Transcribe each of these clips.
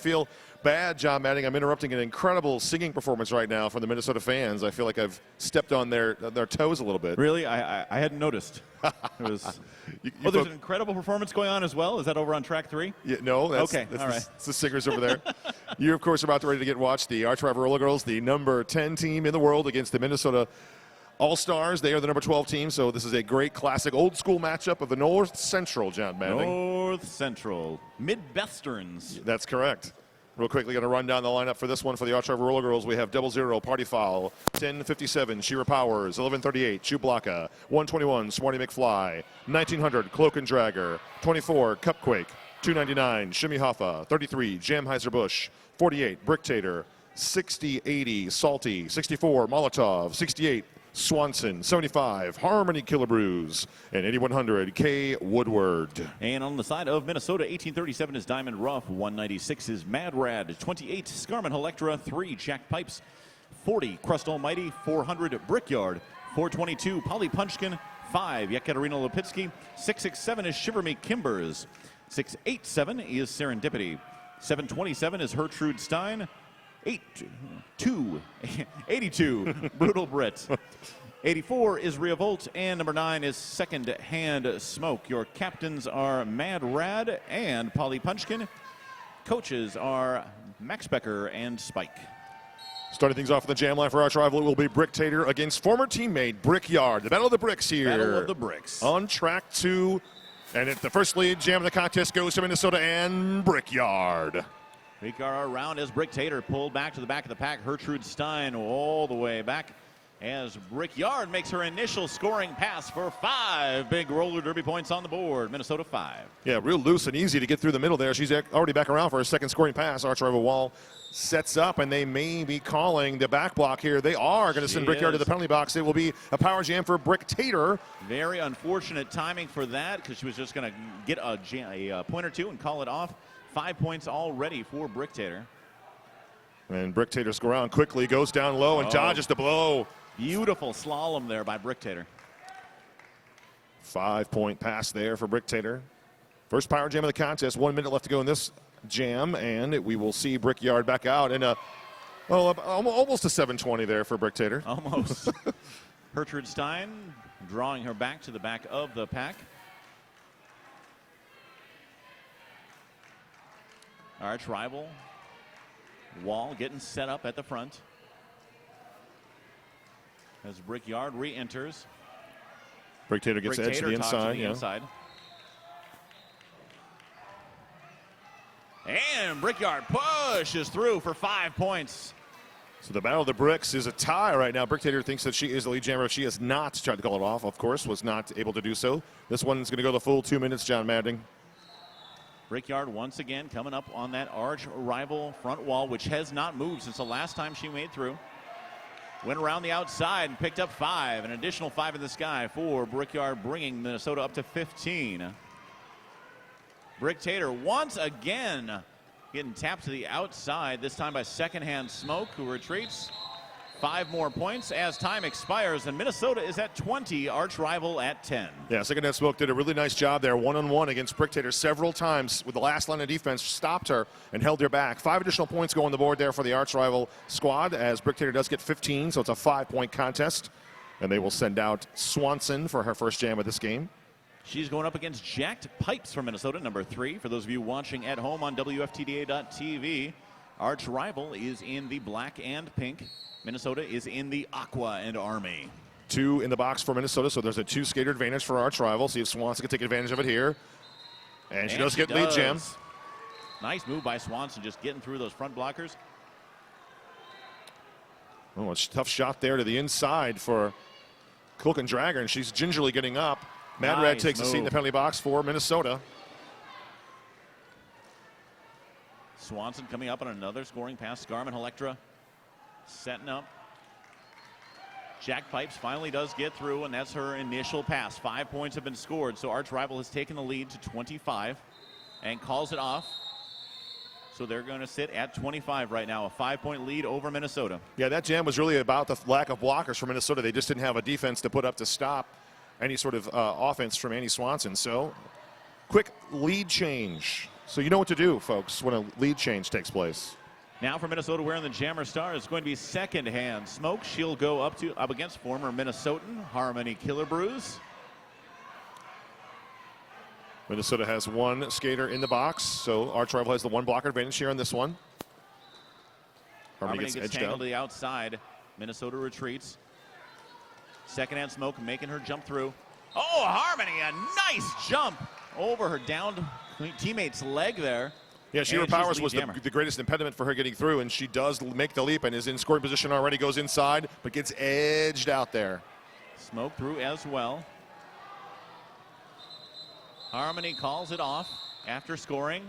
feel bad, John Manning. I'm interrupting an incredible singing performance right now from the Minnesota fans. I feel like I've stepped on their toes a little bit. Really? I hadn't noticed. It was. There's an incredible performance going on as well. Is that over on track 3? Yeah, no, that's, okay. that's all right. It's the singers over there. You, of course, are about to ready to get watched. The arch rival RollerGirls, the number 10 team in the world, against the Minnesota All-Stars. They are the number 12 team, so this is a great classic old-school matchup of the North Central, John Manning. North Central. Midwesterns. That's correct. Real quickly, going to run down the lineup for this one for the arch rival RollerGirls. We have 00, Party Foul, 1057, Shira Powers, 1138, Chublaka, 121, Smarty McFly, 1900, Cloak and Dragger, 24, Cupquake, 299, Shimmy Hoffa, 33, Jamheiser-Busch, 48, Bricktator, 60, 80, Salty, 64, Molotov, 68, Swanson, 75, Harmony Killabrews, and 8100, K. Woodward. And on the side of Minnesota, 1837 is Diamond Rough, 196 is Mad Rad, 28 Scarman Electra, 3 Jack Pipes, 40 Crust Almighty, 400 Brickyard, 422 Polly Punchkin, 5 Yekaterina Lipitsky, 667 is Shiver Me Kimbers, 687 is Serendipity, 727 is Hertrude Stein, 82 Brutal Brit, 84 is Revolt, and number 9 is Second Hand Smoke. Your captains are Mad Rad and Polly Punchkin. Coaches are Max Becker and Spike. Starting things off in the jam line for arch rival, it will be Bricktator against former teammate Brickyard. The Battle of the Bricks here. Battle of the Bricks. On track 2, and the first lead jam of the contest goes to Minnesota and Brickyard. Ricard around as Bricktator pulled back to the back of the pack. Hertrude Stein all the way back as Brickyard makes her initial scoring pass for 5 big roller derby points on the board. Minnesota 5. Yeah, real loose and easy to get through the middle there. She's already back around for her second scoring pass. Arch rival Wall sets up, and they may be calling the back block here. They are going to send Brickyard to the penalty box. It will be a power jam for Bricktator. Very unfortunate timing for that, because she was just going to get a point or two and call it off. 5 points already for Bricktator. And Bricktator's around quickly, goes down low, and dodges the blow. Beautiful slalom there by Bricktator. 5-point pass there for Bricktator. First power jam of the contest. 1 minute left to go in this jam, and we will see Brickyard back out in almost a 720 there for Bricktator. Almost. Hertrude Stein drawing her back to the back of the pack. Arch rival Wall getting set up at the front as Brickyard re-enters. Bricktator gets edge to the inside. And Brickyard pushes through for 5 points. So the Battle of the Bricks is a tie right now. Bricktator thinks that she is the lead jammer. She has not tried to call it off, of course, was not able to do so. This one's going to go the full 2 minutes, John Manning. Brickyard once again coming up on that arch rival front wall, which has not moved since the last time she made through. Went around the outside and picked up 5, an additional 5 in the sky for Brickyard, bringing Minnesota up to 15. Bricktator once again getting tapped to the outside, this time by Second Hand Smoke, who retreats. 5 more points as time expires, and Minnesota is at 20, arch rival at 10. Yeah, Second Hand Smoke did a really nice job there, one-on-one against Bricktator several times with the last line of defense, stopped her and held her back. 5 additional points go on the board there for the arch rival squad, as Bricktator does get 15, so it's a 5-point contest. And they will send out Swanson for her first jam of this game. She's going up against Jacked Pipes from Minnesota, number 3. For those of you watching at home on WFTDA.tv, arch rival is in the black and pink. Minnesota is in the aqua and army. 2 in the box for Minnesota, so there's a 2-skater advantage for arch rival. See if Swanson can take advantage of it here. And she does get lead jam. Nice move by Swanson, just getting through those front blockers. Oh, a tough shot there to the inside for Cloak and Dragger, and she's gingerly getting up. Mad Rad takes a seat in the penalty box for Minnesota. Swanson coming up on another scoring pass. Scarman Electra setting up. Jack Pipes finally does get through, and that's her initial pass. 5 points have been scored, so arch rival has taken the lead to 25 and calls it off. So they're going to sit at 25 right now, a 5-point lead over Minnesota. Yeah, that jam was really about the lack of blockers for Minnesota. They just didn't have a defense to put up to stop any sort of offense from Annie Swanson. So quick lead change. So you know what to do, folks, when a lead change takes place. Now for Minnesota wearing the Jammer Star is going to be second hand Smoke. She'll go up against former Minnesotan Harmony Killebrews. Minnesota has one skater in the box, so Arch Rival has the one blocker advantage here on this one. Harmony gets tangled to the outside. Minnesota retreats. Second hand Smoke making her jump through. Oh, Harmony, a nice jump over her downed teammate's leg there. Yeah, Shearer Powers was the greatest impediment for her getting through, and she does make the leap and is in scoring position already, goes inside, but gets edged out there. Smoke through as well. Harmony calls it off after scoring.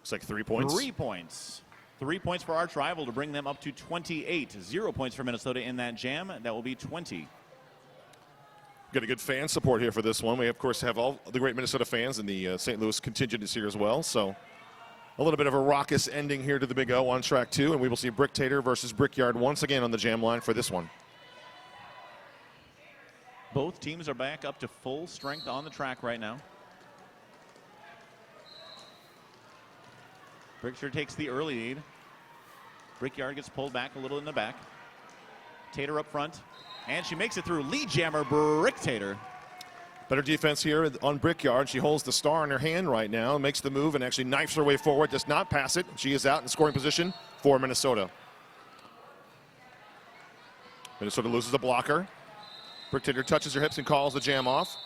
Looks like 3 points. 3 points. 3 points for Arch Rival to bring them up to 28. 0 points for Minnesota in that jam. That will be 20. Got a good fan support here for this one. We, of course, have all the great Minnesota fans, and the St. Louis contingent is here as well. So a little bit of a raucous ending here to the Big O on track 2, and we will see Brick Tater versus Brickyard once again on the jam line for this one. Both teams are back up to full strength on the track right now. Brickshire takes the early lead. Brickyard gets pulled back a little in the back. Tater up front, and she makes it through. Lead jammer, Brick Tater. Better defense here on Brickyard. She holds the star in her hand right now, makes the move, and actually knifes her way forward, does not pass it. She is out in scoring position for Minnesota. Minnesota loses a blocker. Brick Tater touches her hips and calls the jam off,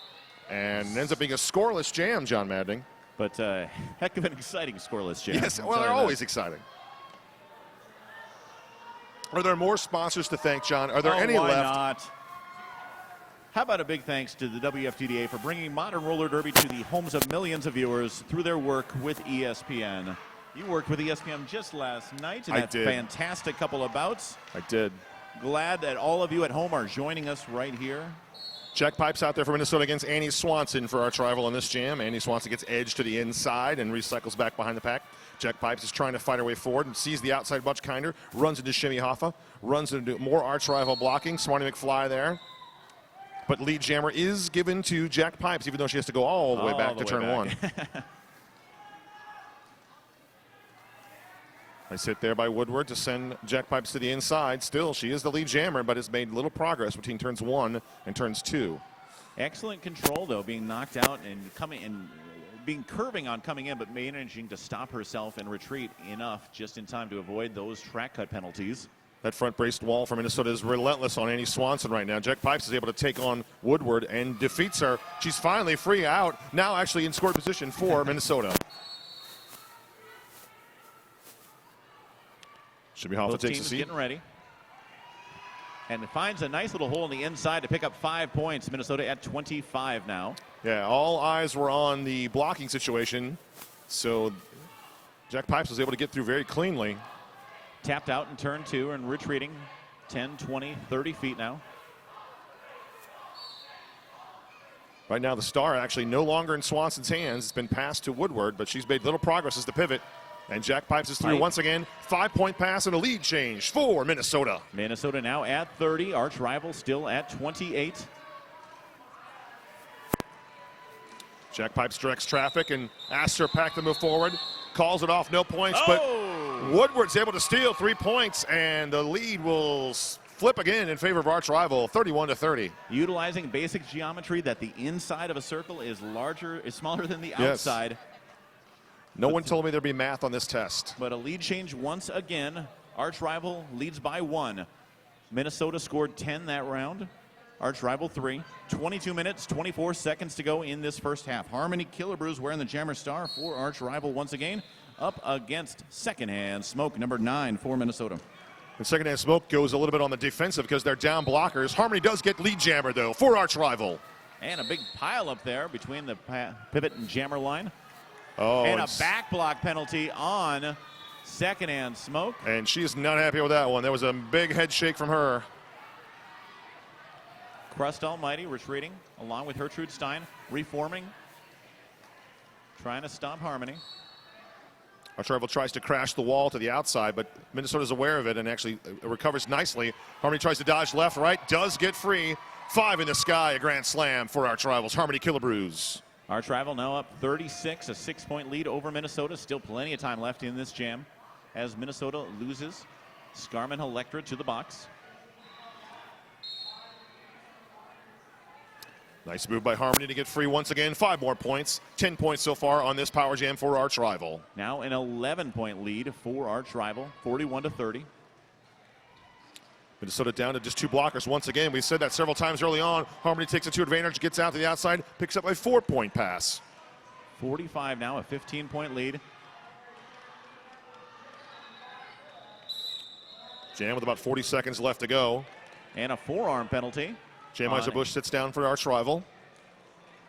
and ends up being a scoreless jam, John Madding. But heck of an exciting scoreless jam. Yes, well, they're always exciting. Are there more sponsors to thank, John? Are there any why left? Not? How about a big thanks to the WFTDA for bringing modern roller derby to the homes of millions of viewers through their work with ESPN. You worked with ESPN just last night in that fantastic couple of bouts. I did. Glad that all of you at home are joining us right here. Jack Pipes out there for Minnesota against Annie Swanson for Arch Rival in this jam. Annie Swanson gets edged to the inside and recycles back behind the pack. Jack Pipes is trying to fight her way forward and sees the outside much kinder. Runs into Shimmy Hoffa. Runs into more Arch Rival blocking. Smarty McFly there. But lead jammer is given to Jack Pipes, even though she has to go all the way back to turn one. Nice hit there by Woodward to send Jack Pipes to the inside. Still, she is the lead jammer, but has made little progress between turns 1 and turns 2. Excellent control, though, being knocked out and coming in, being curving on coming in, but managing to stop herself and retreat enough just in time to avoid those track cut penalties. That front braced wall for Minnesota is relentless on Annie Swanson right now. Jack Pipes is able to take on Woodward and defeats her. She's finally free out, now actually in scoring position for Minnesota. Shimmy Hoffa takes a seat. Getting ready. And finds a nice little hole in the inside to pick up 5 points. Minnesota at 25 now. Yeah, all eyes were on the blocking situation. So Jack Pipes was able to get through very cleanly. Tapped out in turn 2 and retreating 10, 20, 30 feet now. Right now the star actually no longer in Swanson's hands. It's been passed to Woodward, but she's made little progress as the pivot. And Jack Pipes is through once again. 5-point pass and a lead change for Minnesota. Minnesota now at 30. Arch Rival still at 28. Jack Pipes directs traffic and asks her pack to move forward. Calls it off, no points, but Woodward's able to steal 3 points, and the lead will flip again in favor of Arch Rival, 31-30. Utilizing basic geometry that the inside of a circle is smaller than the outside. No one told me there'd be math on this test. But a lead change once again. Arch Rival leads by 1. Minnesota scored 10 that round. Arch Rival 3. 22 minutes, 24 seconds to go in this first half. Harmony Killebrews wearing the Jammer Star for Arch Rival once again. Up against second-hand Smoke, number 9 for Minnesota. And second-hand Smoke goes a little bit on the defensive because they're down blockers. Harmony does get lead jammer, though, for Arch Rival. And a big pile up there between the pivot and jammer line. Oh, and a back block penalty on second-hand Smoke. And she's not happy with that one. There was a big head shake from her. Crust Almighty retreating along with Gertrude Stein, reforming, trying to stop Harmony. Arch Rival tries to crash the wall to the outside, but Minnesota's aware of it and actually recovers nicely. Harmony tries to dodge left, right, does get free. 5 in the sky, a grand slam for Arch Rivals. Harmony Killebrews. Arch rival now up 36, a 6-point lead over Minnesota. Still plenty of time left in this jam as Minnesota loses Scarman Electra to the box. Nice move by Harmony to get free once again. 5 more points. 10 points so far on this power jam for Arch rival. Now an 11-point lead for Arch rival, 41-30. Minnesota down to just 2 blockers once again. We said that several times early on. Harmony takes a 2 advantage, gets out to the outside, picks up a 4-point pass. 45 now, a 15-point lead. Jam with about 40 seconds left to go. And a forearm penalty. Jameiser-Bush sits down for Arch rival.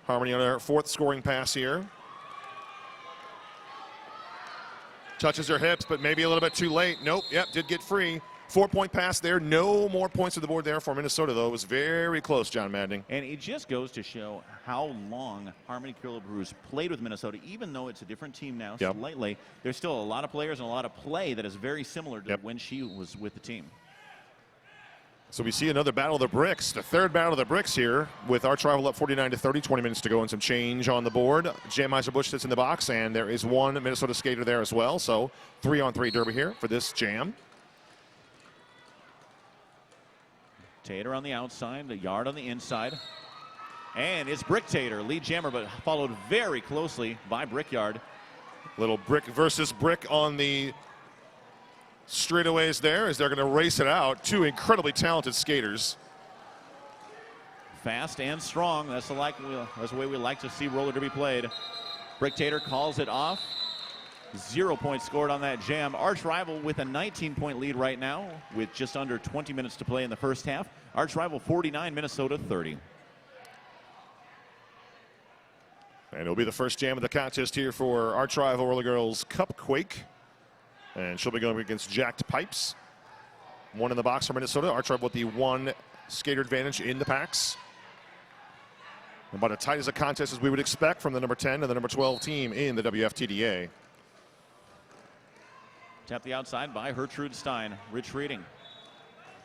Harmony on her 4th scoring pass here. Touches her hips, but maybe a little bit too late. Nope, yep, did get free. 4-point pass there. No more points to the board there for Minnesota, though. It was very close, John Maddening. And it just goes to show how long Harmony Killebrews played with Minnesota. Even though it's a different team now, slightly, there's still a lot of players and a lot of play that is very similar to when she was with the team. So we see another battle of the bricks, the 3rd battle of the bricks here, with Arch rival up 49-30, 20 minutes to go and some change on the board. Jameiser-Bush sits in the box, and there is one Minnesota skater there as well. So 3-on-3 derby here for this jam. Tater on the outside, the Yard on the inside. And it's Brick Tater, lead jammer, but followed very closely by Brickyard. Little brick versus brick on the straightaways there as they're going to race it out. 2 incredibly talented skaters. Fast and strong. That's the way we like to see roller derby played. Brick Tater calls it off. 0 points scored on that jam. Arch rival with a 19-point lead right now with just under 20 minutes to play in the first half. Arch rival 49, Minnesota 30. And it'll be the first jam of the contest here for Arch rival RollerGirls Cupquake. And she'll be going against Jacked Pipes. 1 in the box for Minnesota. Arch rival with the 1 skater advantage in the packs. About as tight as a contest as we would expect from the number 10 and the number 12 team in the WFTDA. Tapped the outside by Gertrude Stein, retreating.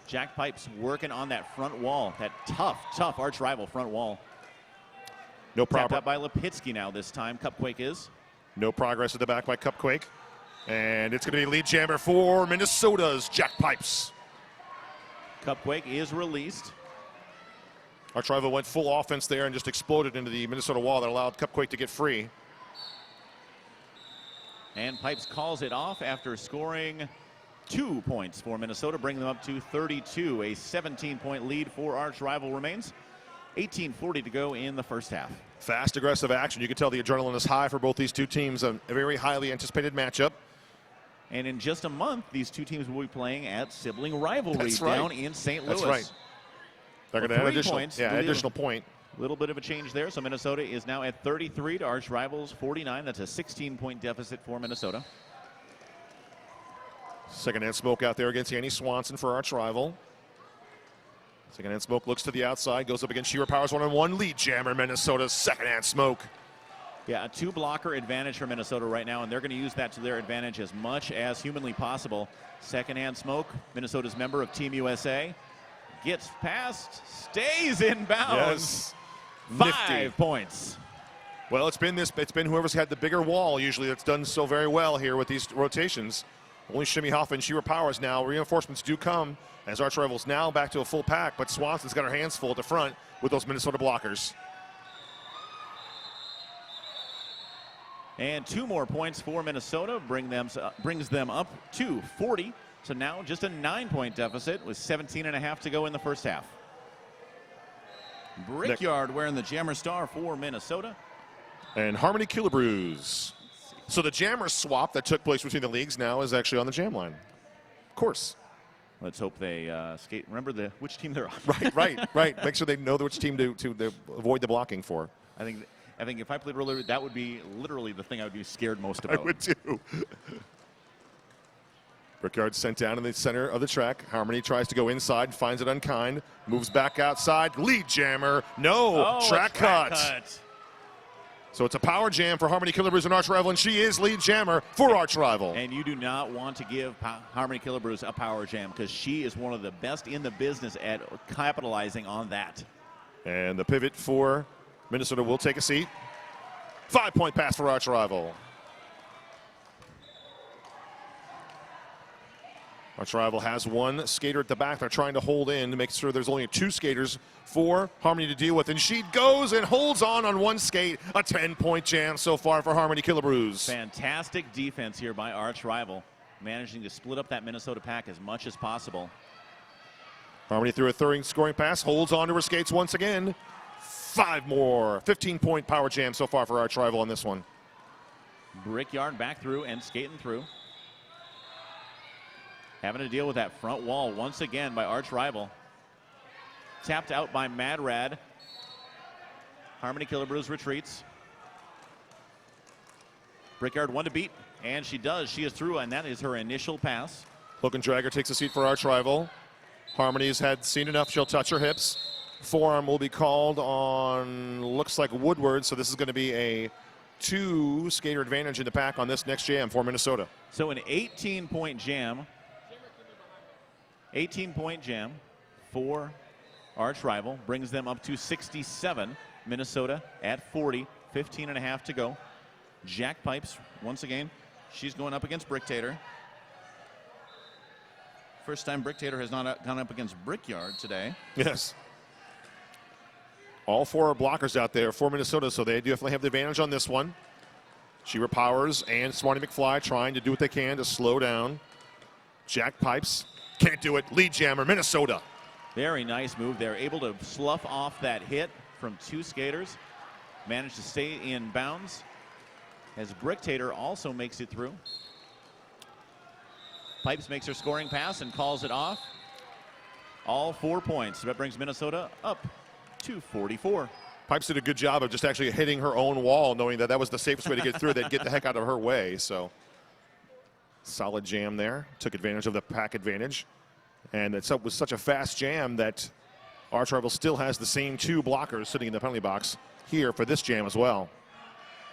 Jack Pipes working on that front wall, that tough Arch rival front wall. No Tapped problem. out by Lipitsky now this time, Cupquake is. No progress at the back by Cupquake. And it's going to be lead jammer for Minnesota's Jack Pipes. Cupquake is released. Arch rival went full offense there and just exploded into the Minnesota wall that allowed Cupquake to get free. And Pipes calls it off after scoring 2 points for Minnesota, bringing them up to 32. A 17-point lead for Arch rival remains. 18:40 to go in the first half. Fast, aggressive action. You can tell the adrenaline is high for both these 2 teams. A very highly anticipated matchup. And in just a month, these 2 teams will be playing at sibling rivalry That's right. down in St. Louis. That's right. They're going to add additional point. A little bit of a change there. So Minnesota is now at 33 to Arch rivals 49. That's a 16-point deficit for Minnesota. Second-hand smoke out there against Annie Swanson for Arch rival. Second-hand smoke looks to the outside, goes up against Shira Powers, 1-on-1 lead jammer. Minnesota's second-hand smoke. Yeah, a 2-blocker advantage for Minnesota right now, and they're going to use that to their advantage as much as humanly possible. Second-hand smoke, Minnesota's member of Team USA, gets past, stays in bounds. Yes. 5 points. Well, it's been whoever's had the bigger wall usually that's done so very well here with these rotations. Only Shimmy Hoffa and Shira Powers now. Reinforcements do come as Arch rivals now back to a full pack, but Swanson's got her hands full at the front with those Minnesota blockers. And 2 more points for Minnesota brings them up to 40. So now just a 9-point deficit with 17.5 to go in the first half. Brickyard wearing the jammer star for Minnesota. And Harmony Killebrews. So the jammer swap that took place between the leagues now is actually on the jam line. Of course. Let's hope they skate. Remember which team they're on. Right. Make sure they know which team to avoid the blocking for. I think if I played roller, that would be literally the thing I would be scared most about. I would too. Brickyard sent down in the center of the track. Harmony tries to go inside, finds it unkind, moves back outside. Lead jammer. No, track cut. So it's a power jam for Harmony Killebrews and Arch rival, and she is lead jammer for Arch rival. And you do not want to give Harmony Killebrews a power jam because she is one of the best in the business at capitalizing on that. And the pivot for Minnesota will take a seat. 5-point pass for arch rival. Arch rival has one skater at the back. They're trying to hold in to make sure there's only 2 skaters for Harmony to deal with. And she goes and holds on one skate. A 10-point jam so far for Harmony Killebrews. Fantastic defense here by arch rival, managing to split up that Minnesota pack as much as possible. Harmony through a third scoring pass, holds on to her skates once again. 5 more. 15-point power jam so far for arch rival on this one. Brickyard back through and skating through. Having to deal with that front wall once again by arch rival. Tapped out by Mad Rad. Harmony Killebrews retreats. Brickyard one to beat, and she does. She is through, and that is her initial pass. Hook and Dragger takes a seat for arch rival. Harmony's had seen enough. She'll touch her hips. Forearm will be called on, looks like Woodward, so this is going to be a 2 skater advantage in the pack on this next jam for Minnesota. So an 18-point jam. 18-point jam for arch rival brings them up to 67. Minnesota at 40, 15 and a half to go. Jack Pipes, once again, she's going up against Bricktator. First time Bricktator has not gone up against Brickyard today. Yes. All 4 blockers out there for Minnesota, so they definitely have the advantage on this one. Shira Powers and Smarty McFly trying to do what they can to slow down. Jack Pipes can't do it. Lead jammer, Minnesota. Very nice move there. Able to slough off that hit from 2 skaters. Managed to stay in bounds as Bricktator also makes it through. Pipes makes her scoring pass and calls it off. All 4 points. That brings Minnesota up to 44. Pipes did a good job of just actually hitting her own wall, knowing that that was the safest way to get through. They'd get the heck out of her way. So solid jam there. Took advantage of the pack advantage. And it was such a fast jam that arch rival still has the same 2 blockers sitting in the penalty box here for this jam as well.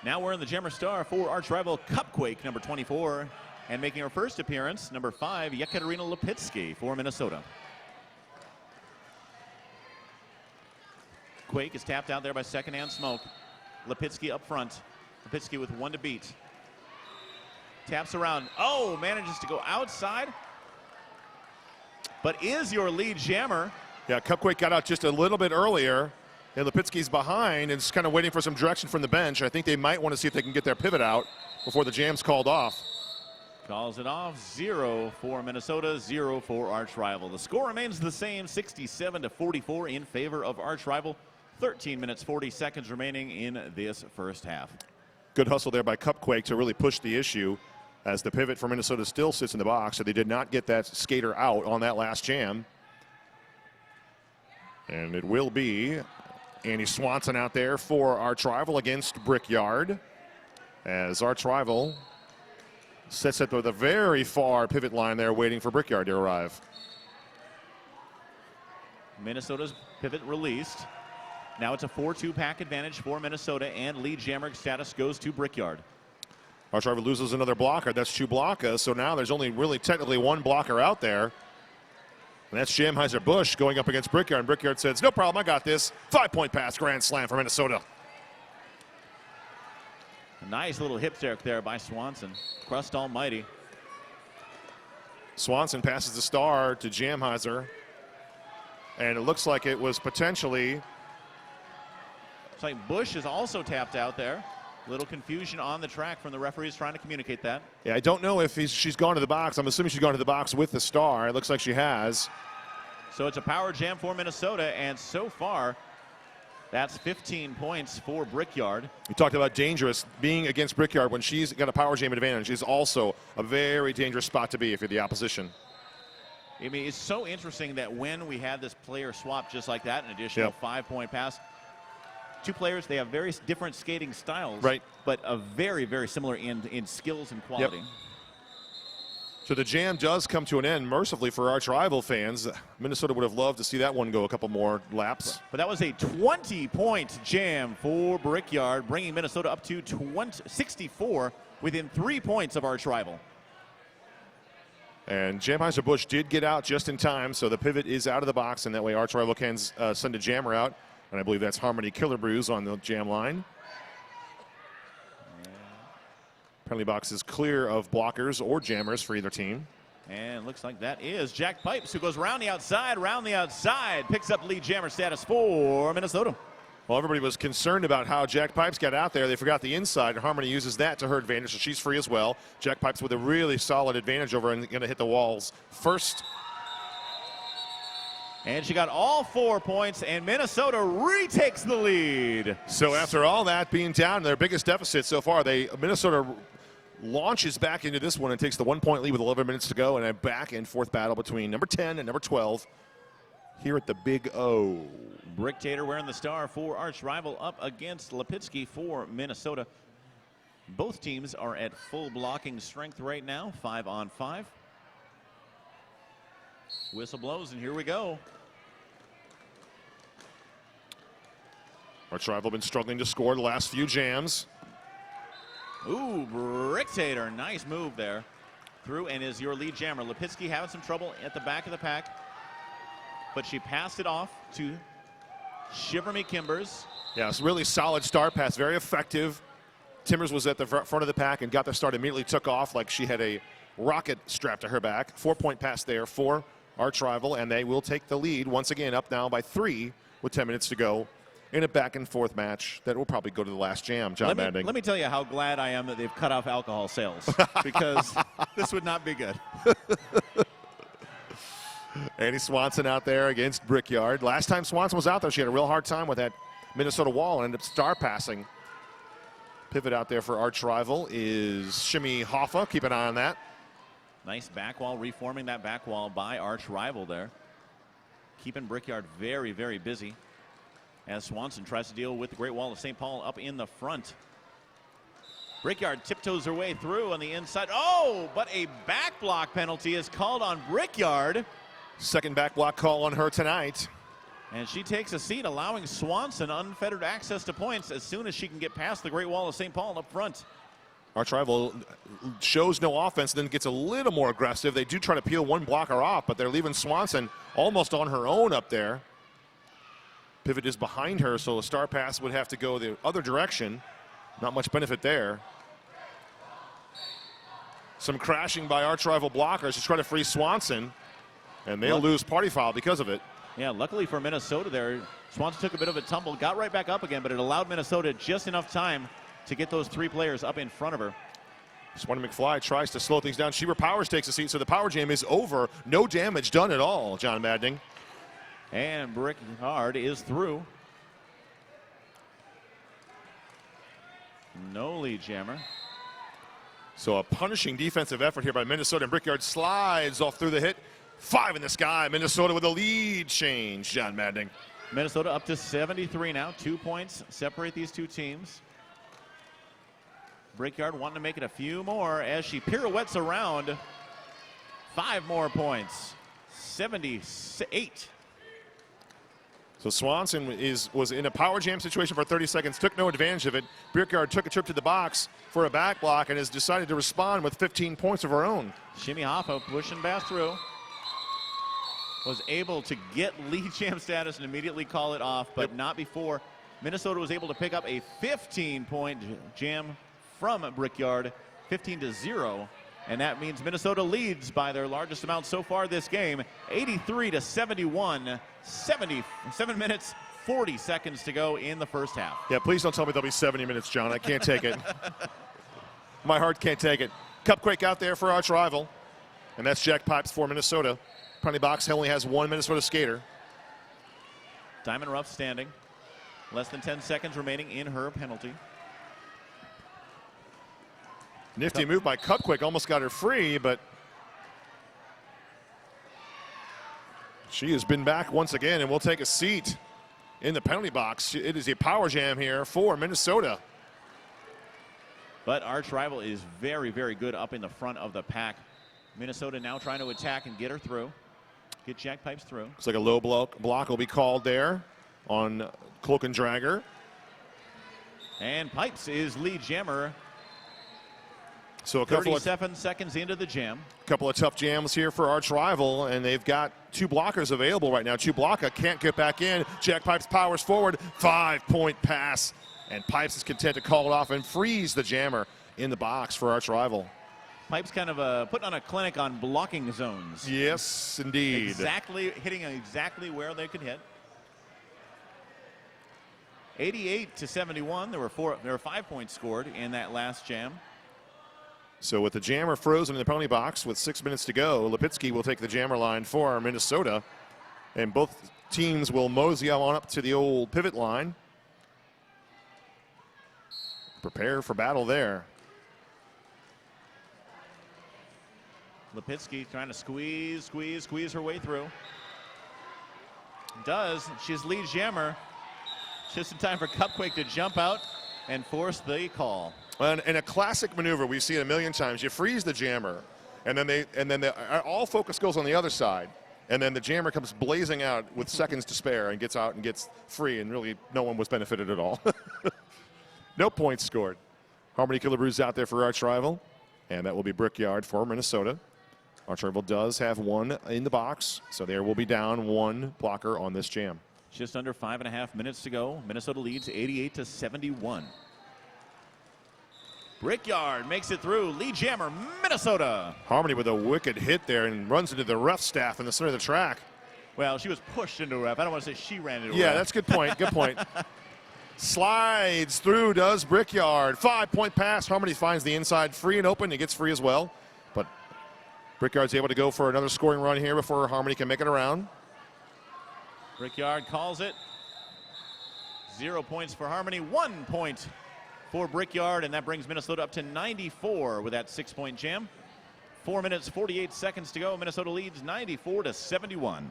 Now we're in the Jammer Star for arch rival Cupquake, number 24. And making her first appearance, number 5, Yekaterina Lipitsky for Minnesota. Quake is tapped out there by secondhand smoke. Lipitsky up front. Lipitsky with 1 to beat. Taps around. Oh, manages to go outside. But is your lead jammer. Yeah, Cupquake got out just a little bit earlier. And Lipitsky's behind and is kind of waiting for some direction from the bench. I think they might want to see if they can get their pivot out before the jam's called off. Calls it off. 0 for Minnesota, 0 for arch rival. The score remains the same, 67 to 44 in favor of arch rival. 13 minutes, 40 seconds remaining in this first half. Good hustle there by Cupquake to really push the issue as the pivot for Minnesota still sits in the box. So they did not get that skater out on that last jam. And it will be Annie Swanson out there for arch rival against Brickyard. As arch rival sets up with a very far pivot line there waiting for Brickyard to arrive. Minnesota's pivot released. Now it's a 4-2 pack advantage for Minnesota, and lead jammer status goes to Brickyard. Arch rival loses another blocker. That's 2 blockers. So now there's only really technically 1 blocker out there. And that's Jamheiser-Busch going up against Brickyard. And Brickyard says, no problem, I got this. 5-point pass, grand slam for Minnesota. A nice little hip check there by Swanson. Crust almighty. Swanson passes the star to Jamheiser. And it looks like it was potentially. It's like Busch is also tapped out there. Little confusion on the track from the referees trying to communicate that. Yeah, I don't know if she's gone to the box. I'm assuming she's gone to the box with the star. It looks like she has. So it's a power jam for Minnesota, and so far, that's 15 points for Brickyard. We talked about dangerous. Being against Brickyard when she's got a power jam advantage is also a very dangerous spot to be if you're the opposition. I mean, it's so interesting that when we had this player swap just like that, an additional 5-point pass, 2 players, they have very different skating styles, right? But a very, very similar in skills and quality. Yep. So the jam does come to an end, mercifully for arch rival fans. Minnesota would have loved to see that one go a couple more laps. But that was a 20-point jam for Brickyard, bringing Minnesota up to 64 within 3 points of arch rival. And Jamheiser-Busch did get out just in time, so the pivot is out of the box, and that way arch rival can send a jammer out. And I believe that's Harmony Killebrews on the jam line. Penalty box is clear of blockers or jammers for either team. And looks like that is Jack Pipes, who goes round the outside, picks up lead jammer status for Minnesota. Well, everybody was concerned about how Jack Pipes got out there. They forgot the inside, and Harmony uses that to her advantage, so she's free as well. Jack Pipes with a really solid advantage over and going to hit the walls first. And she got all 4 points, and Minnesota retakes the lead. So after all that being down, their biggest deficit so far, Minnesota launches back into this one and takes the 1-point lead with 11 minutes to go, and a back and forth battle between number 10 and number 12 here at the Big O. Brick Tater wearing the star for arch rival up against Lipitsky for Minnesota. Both teams are at full blocking strength right now, 5-on-5. Whistle blows, and here we go. Arch rival been struggling to score the last few jams. Ooh, Brick Tater, nice move there. Through and is your lead jammer. Lipitsky having some trouble at the back of the pack, but she passed it off to Shiver Me Kimbers. Yeah, it's a really solid start pass, very effective. Timbers was at the front of the pack and got the start, immediately took off like she had a rocket strapped to her back. 4-point pass there for arch rival, and they will take the lead once again, up now by 3 with 10 minutes to go in a back and forth match that will probably go to the last jam. John Manding. Let me tell you how glad I am that they've cut off alcohol sales, because this would not be good. Annie Swanson out there against Brickyard. Last time Swanson was out there, she had a real hard time with that Minnesota wall and ended up star passing. Pivot out there for arch rival is Shimmy Hoffa. Keep an eye on that. Nice back wall, reforming that back wall by arch rival there. Keeping Brickyard very, very busy as Swanson tries to deal with the Great Wall of St. Paul up in the front. Brickyard tiptoes her way through on the inside. Oh, but a back block penalty is called on Brickyard. Second back block call on her tonight. And she takes a seat, allowing Swanson unfettered access to points as soon as she can get past the Great Wall of St. Paul up front. Arch rival shows no offense, then gets a little more aggressive. They do try to peel one blocker off, but they're leaving Swanson almost on her own up there. Pivot is behind her, so a star pass would have to go the other direction. Not much benefit there. Some crashing by arch rival blockers to try to free Swanson, and they'll lose party foul because of it. Yeah, luckily for Minnesota there, Swanson took a bit of a tumble, got right back up again, but it allowed Minnesota just enough time to get those 3 players up in front of her. Swanee McFly tries to slow things down. Sheber Powers takes a seat, so the power jam is over. No damage done at all, John Maddening. And Brickyard is through. No lead jammer. So a punishing defensive effort here by Minnesota, and Brickyard slides off through the hit. 5 in the sky. Minnesota with a lead change, John Maddening. Minnesota up to 73 now. 2 points separate these two teams. Brickyard wanting to make it a few more as she pirouettes around. 5 more points. 78. So Swanson was in a power jam situation for 30 seconds, took no advantage of it. Brickyard took a trip to the box for a back block and has decided to respond with 15 points of her own. Shimmy Hoffa pushing past through. Was able to get lead jam status and immediately call it off, but not before Minnesota was able to pick up a 15-point jam from Brickyard, 15-0. And that means Minnesota leads by their largest amount so far this game, 83-71, 77 minutes, 40 seconds to go in the first half. Yeah, please don't tell me there'll be 70 minutes, John. I can't take it. My heart can't take it. Cupquake out there for arch rival, and that's Jack Pipes for Minnesota. Penalty box only has 1 Minnesota skater. Diamond Ruff standing. Less than 10 seconds remaining in her penalty. Nifty move by Cupquake, almost got her free, but she has been back once again and will take a seat in the penalty box. It is a power jam here for Minnesota. But arch rival is very, very good up in the front of the pack. Minnesota now trying to attack and get her through. Get Jack Pipes through. Looks like a low block will be called there on Cloak and Dragger. And Pipes is lead jammer. So a couple 37 seconds into the jam. Couple of tough jams here for arch rival, and they've got 2 blockers available right now. Chublaka can't get back in. Jack Pipes powers forward. 5-point pass, and Pipes is content to call it off and freeze the jammer. in the box for arch rival. Pipes kind of putting on a clinic on blocking zones. Yes, indeed. Hitting exactly where they could hit. 88-71. There were 5 points scored in that last jam. So with the jammer frozen in the penalty box with 6 minutes to go, Lipinski will take the jammer line for Minnesota. And both teams will mosey on up to the old pivot line. Prepare for battle there. Lipinski trying to squeeze her way through. Does. She's lead jammer. Just in time for Cupquake to jump out and force the call. And a classic maneuver we see it a million times. You freeze the jammer, and then all focus goes on the other side, and then the jammer comes blazing out with seconds to spare and gets out and gets free, and really no one was benefited at all. No points scored. Harmony Killabrews out there for arch rival, and that will be Brickyard for Minnesota. Arch rival does have one in the box, so there will be down one blocker on this jam. Just under 5.5 minutes to go. Minnesota leads 88-71. Brickyard makes it through. Lead jammer, Minnesota. Harmony with a wicked hit there and runs into the ref staff in the center of the track. Well, she was pushed into a ref. I don't want to say she ran into a ref. Yeah, that's a good point. Good point. Slides through, does Brickyard. 5-point pass. Harmony finds the inside free and open. He gets free as well. But Brickyard's able to go for another scoring run here before Harmony can make it around. Brickyard calls it. 0 points for Harmony. 1 point for Brickyard, and that brings Minnesota up to 94 with that 6-point jam. 4 minutes, 48 seconds to go. Minnesota leads 94-71.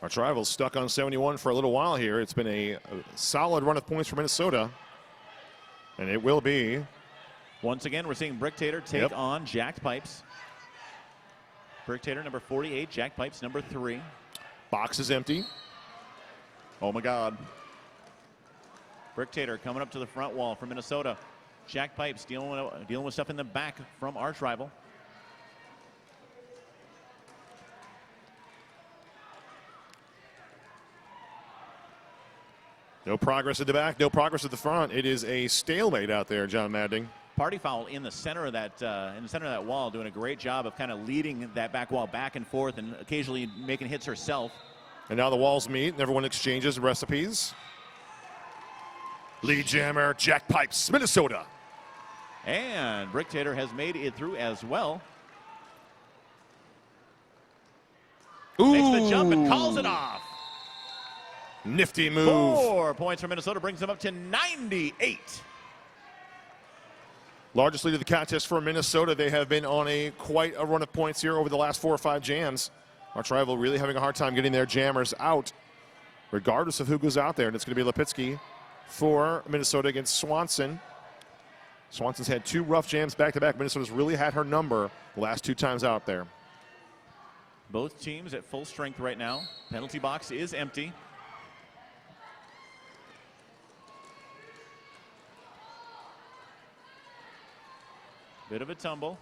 Our rivals stuck on 71 for a little while here. It's been a solid run of points for Minnesota, and it will be. Once again, we're seeing Bricktator take on Jacked Pipes. Bricktator number 48, Jacked Pipes number 3. Box is empty. Oh my God. Bricktator coming up to the front wall for Minnesota. Jacked Pipes dealing with stuff in the back from arch rival. No progress at the back, no progress at the front. It is a stalemate out there, John Madding. Party foul in the center of that wall, doing a great job of kind of leading that back wall back and forth and occasionally making hits herself. And now the walls meet and everyone exchanges recipes. Lead jammer, Jack Pipes, Minnesota. And Bricktator has made it through as well. Ooh. Makes the jump and calls it off. Nifty move. 4 points for Minnesota, brings them up to 98. Largest lead of the contest for Minnesota. They have been on quite a run of points here over the last 4 or 5 jams. Our rival really having a hard time getting their jammers out, regardless of who goes out there. And it's going to be Lipinski for Minnesota against Swanson. Swanson's had 2 rough jams back-to-back. Minnesota's really had her number the last 2 times out there. Both teams at full strength right now. Penalty box is empty. Bit of a tumble.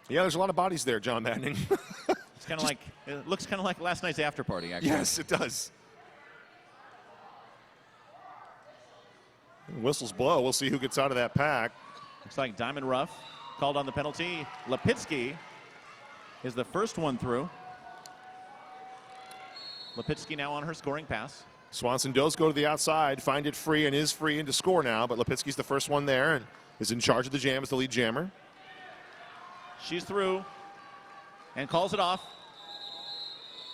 Yeah, there's a lot of bodies there, John Manning. It's kind of like, it looks kind of like last night's after party, actually. Yes, it does. Whistles blow. We'll see who gets out of that pack. Looks like Diamond Rough called on the penalty. Lipinski is the first one through. Lipinski now on her scoring pass. Swanson does go to the outside, find it free, and is free and to score now, but Lipinski's the first one there and is in charge of the jam as the lead jammer. She's through and calls it off.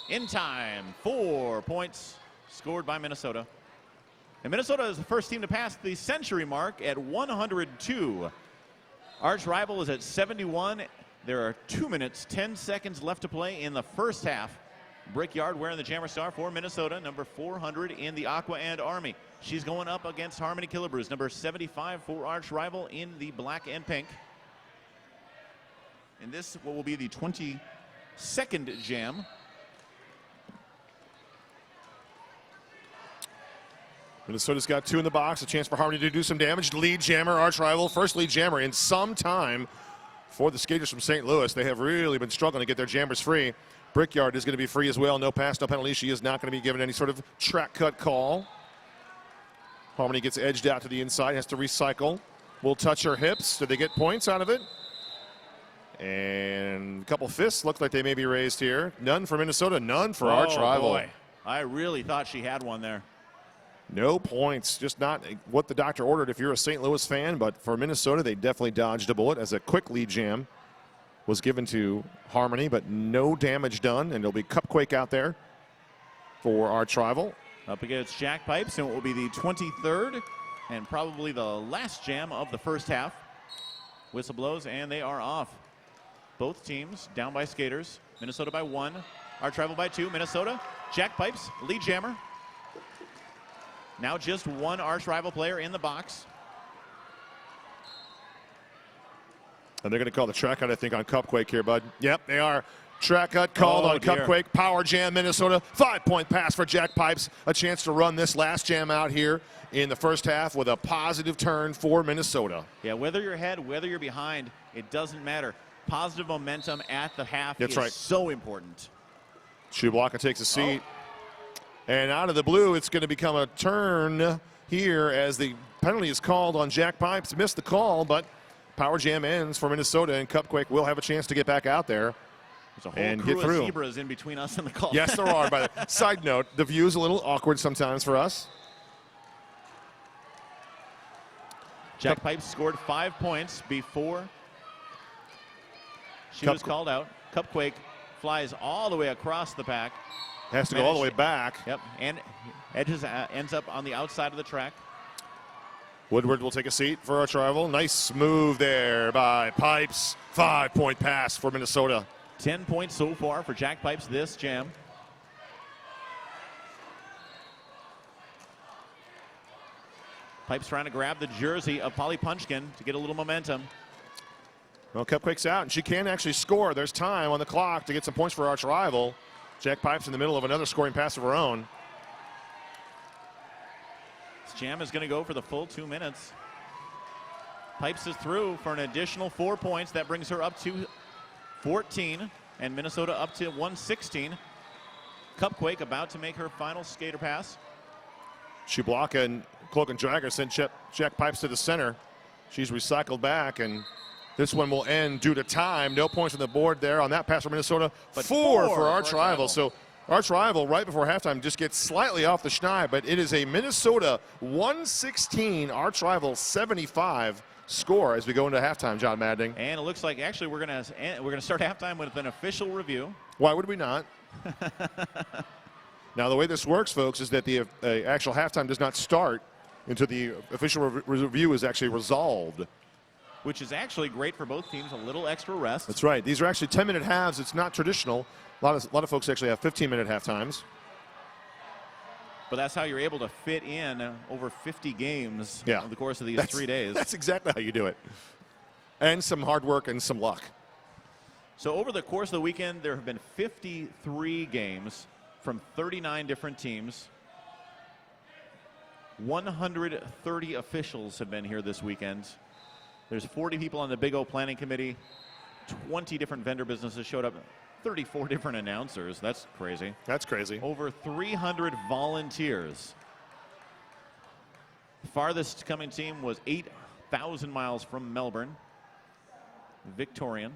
In time, 4 points scored by Minnesota. And Minnesota is the first team to pass the century mark at 102. Arch rival is at 71. There are 2 minutes, 10 seconds left to play in the first half. Brickyard wearing the jammer star for Minnesota, number 400 in the Aqua and Army. She's going up against Harmony Killabrews, number 75 for arch rival in the black and pink. And this what will be the 22nd jam. Minnesota's got 2 in the box, a chance for Harmony to do some damage. Lead jammer, arch rival, first lead jammer in some time. for the skaters from St. Louis. They have really been struggling to get their jammers free. Brickyard is going to be free as well. No pass, no penalty. She is not going to be given any sort of track cut call. Harmony gets edged out to the inside, has to recycle. Will touch her hips. Did they get points out of it? And a couple fists look like they may be raised here. None for Minnesota, none for Arch Rival. Boy. I really thought she had one there. No points, just not what the doctor ordered if you're a St. Louis fan, but for Minnesota, they definitely dodged a bullet as a quick lead jam was given to Harmony, but no damage done, and it'll be Cupquake out there for Arch Rival. Up against Jack Pipes, and it will be the 23rd and probably the last jam of the first half. Whistle blows, and they are off. Both teams down by skaters. Minnesota by 1, Arch Rival by 2. Minnesota, Jack Pipes, lead jammer. Now just one Arch Rival player in the box. And they're going to call the track cut, I think, on Cupquake here, bud. Yep, they are. Track cut called on Cupquake. Power jam, Minnesota. 5-point pass for Jack Pipes. A chance to run this last jam out here in the first half with a positive turn for Minnesota. Yeah, whether you're ahead, whether you're behind, it doesn't matter. Positive momentum at the half is so important. Shublaka takes a seat. And out of the blue, it's going to become a turn here as the penalty is called on Jack Pipes. Missed the call, but power jam ends for Minnesota, and Cupquake will have a chance to get back out there. There's a whole crew of zebras in between us and the call. Yes, there are. By the side note, the view is a little awkward sometimes for us. Jack Pipes scored 5 points before she was called out. Cupquake flies all the way across the pack. Has to go all the way back. Yep, and ends up on the outside of the track. Woodward will take a seat for Arch Rival. Nice move there by Pipes. 5-point pass for Minnesota. 10 points so far for Jack Pipes this jam. Pipes trying to grab the jersey of Polly Punchkin to get a little momentum. Well, Cupquake's out, and she can actually score. There's time on the clock to get some points for Arch Rival. Jack Pipes in the middle of another scoring pass of her own. This jam is going to go for the full 2 minutes. Pipes is through for an additional 4 points. That brings her up to 14, and Minnesota up to 116. Cupquake about to make her final skater pass. Shublaka and Cloak and Dragger sent Jack Pipes to the center. She's recycled back, and this one will end due to time. No points on the board there on that pass for Minnesota. But four for Arch Rival. So Arch Rival right before halftime just gets slightly off the schneid, but it is a Minnesota 116, Arch Rival 75 score as we go into halftime, John Madding. And it looks like actually we're gonna start halftime with an official review. Why would we not? Now the way this works, folks, is that the actual halftime does not start until the official review is actually resolved. Which is actually great for both teams, a little extra rest. That's right. These are actually 10-minute halves. It's not traditional. A lot of folks actually have 15-minute half times. But that's how you're able to fit in over 50 games over the course of these 3 days. That's exactly how you do it. And some hard work and some luck. So over the course of the weekend, there have been 53 games from 39 different teams. 130 officials have been here this weekend. There's 40 people on the Big O Planning Committee. 20 different vendor businesses showed up. 34 different announcers. That's crazy. That's crazy. Over 300 volunteers. The farthest coming team was 8,000 miles from Melbourne. Victorian.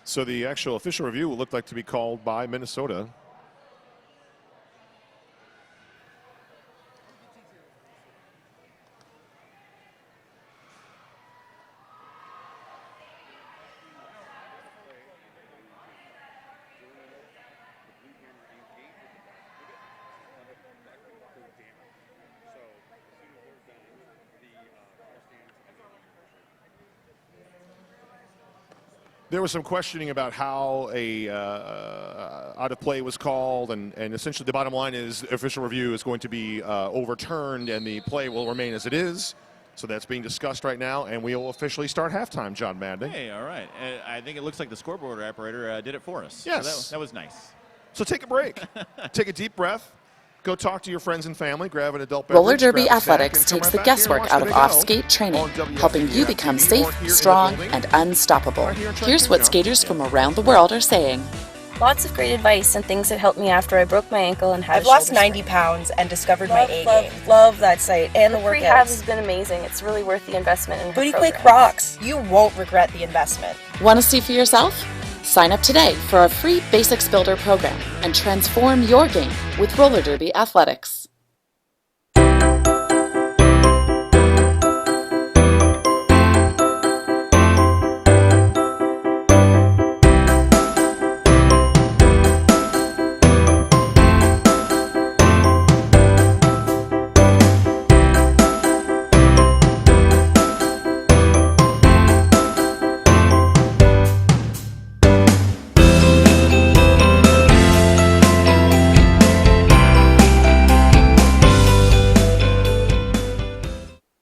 So the actual official review will look like to be called by Minnesota. There was some questioning about how a out of play was called, and essentially the bottom line is official review is going to be overturned and the play will remain as it is. So that's being discussed right now, and we will officially start halftime, John Madding. Hey, all right. I think it looks like the scoreboard operator did it for us. Yes. So that was nice. So take a break. Take a deep breath. Go talk to your friends and family, grab an adult Roller beverage, derby grab a snack, athletics and come takes right the back here and guesswork watch out of Today Go off-skate training, on WFTDA helping you become TV or safe, here in the strong, building. and unstoppable. Right here in Here's Trenton, what yeah. skaters from around the world are saying. Lots of great advice and things that helped me after I broke my ankle and had I've lost 90 pounds and discovered my A game. Love that site. And the rehab workouts. has been amazing. It's really worth the investment in her Booty programs. Quake rocks. You won't regret the investment. Want to see for yourself? Sign up today for our free Basics Builder program and transform your game with roller derby athletics.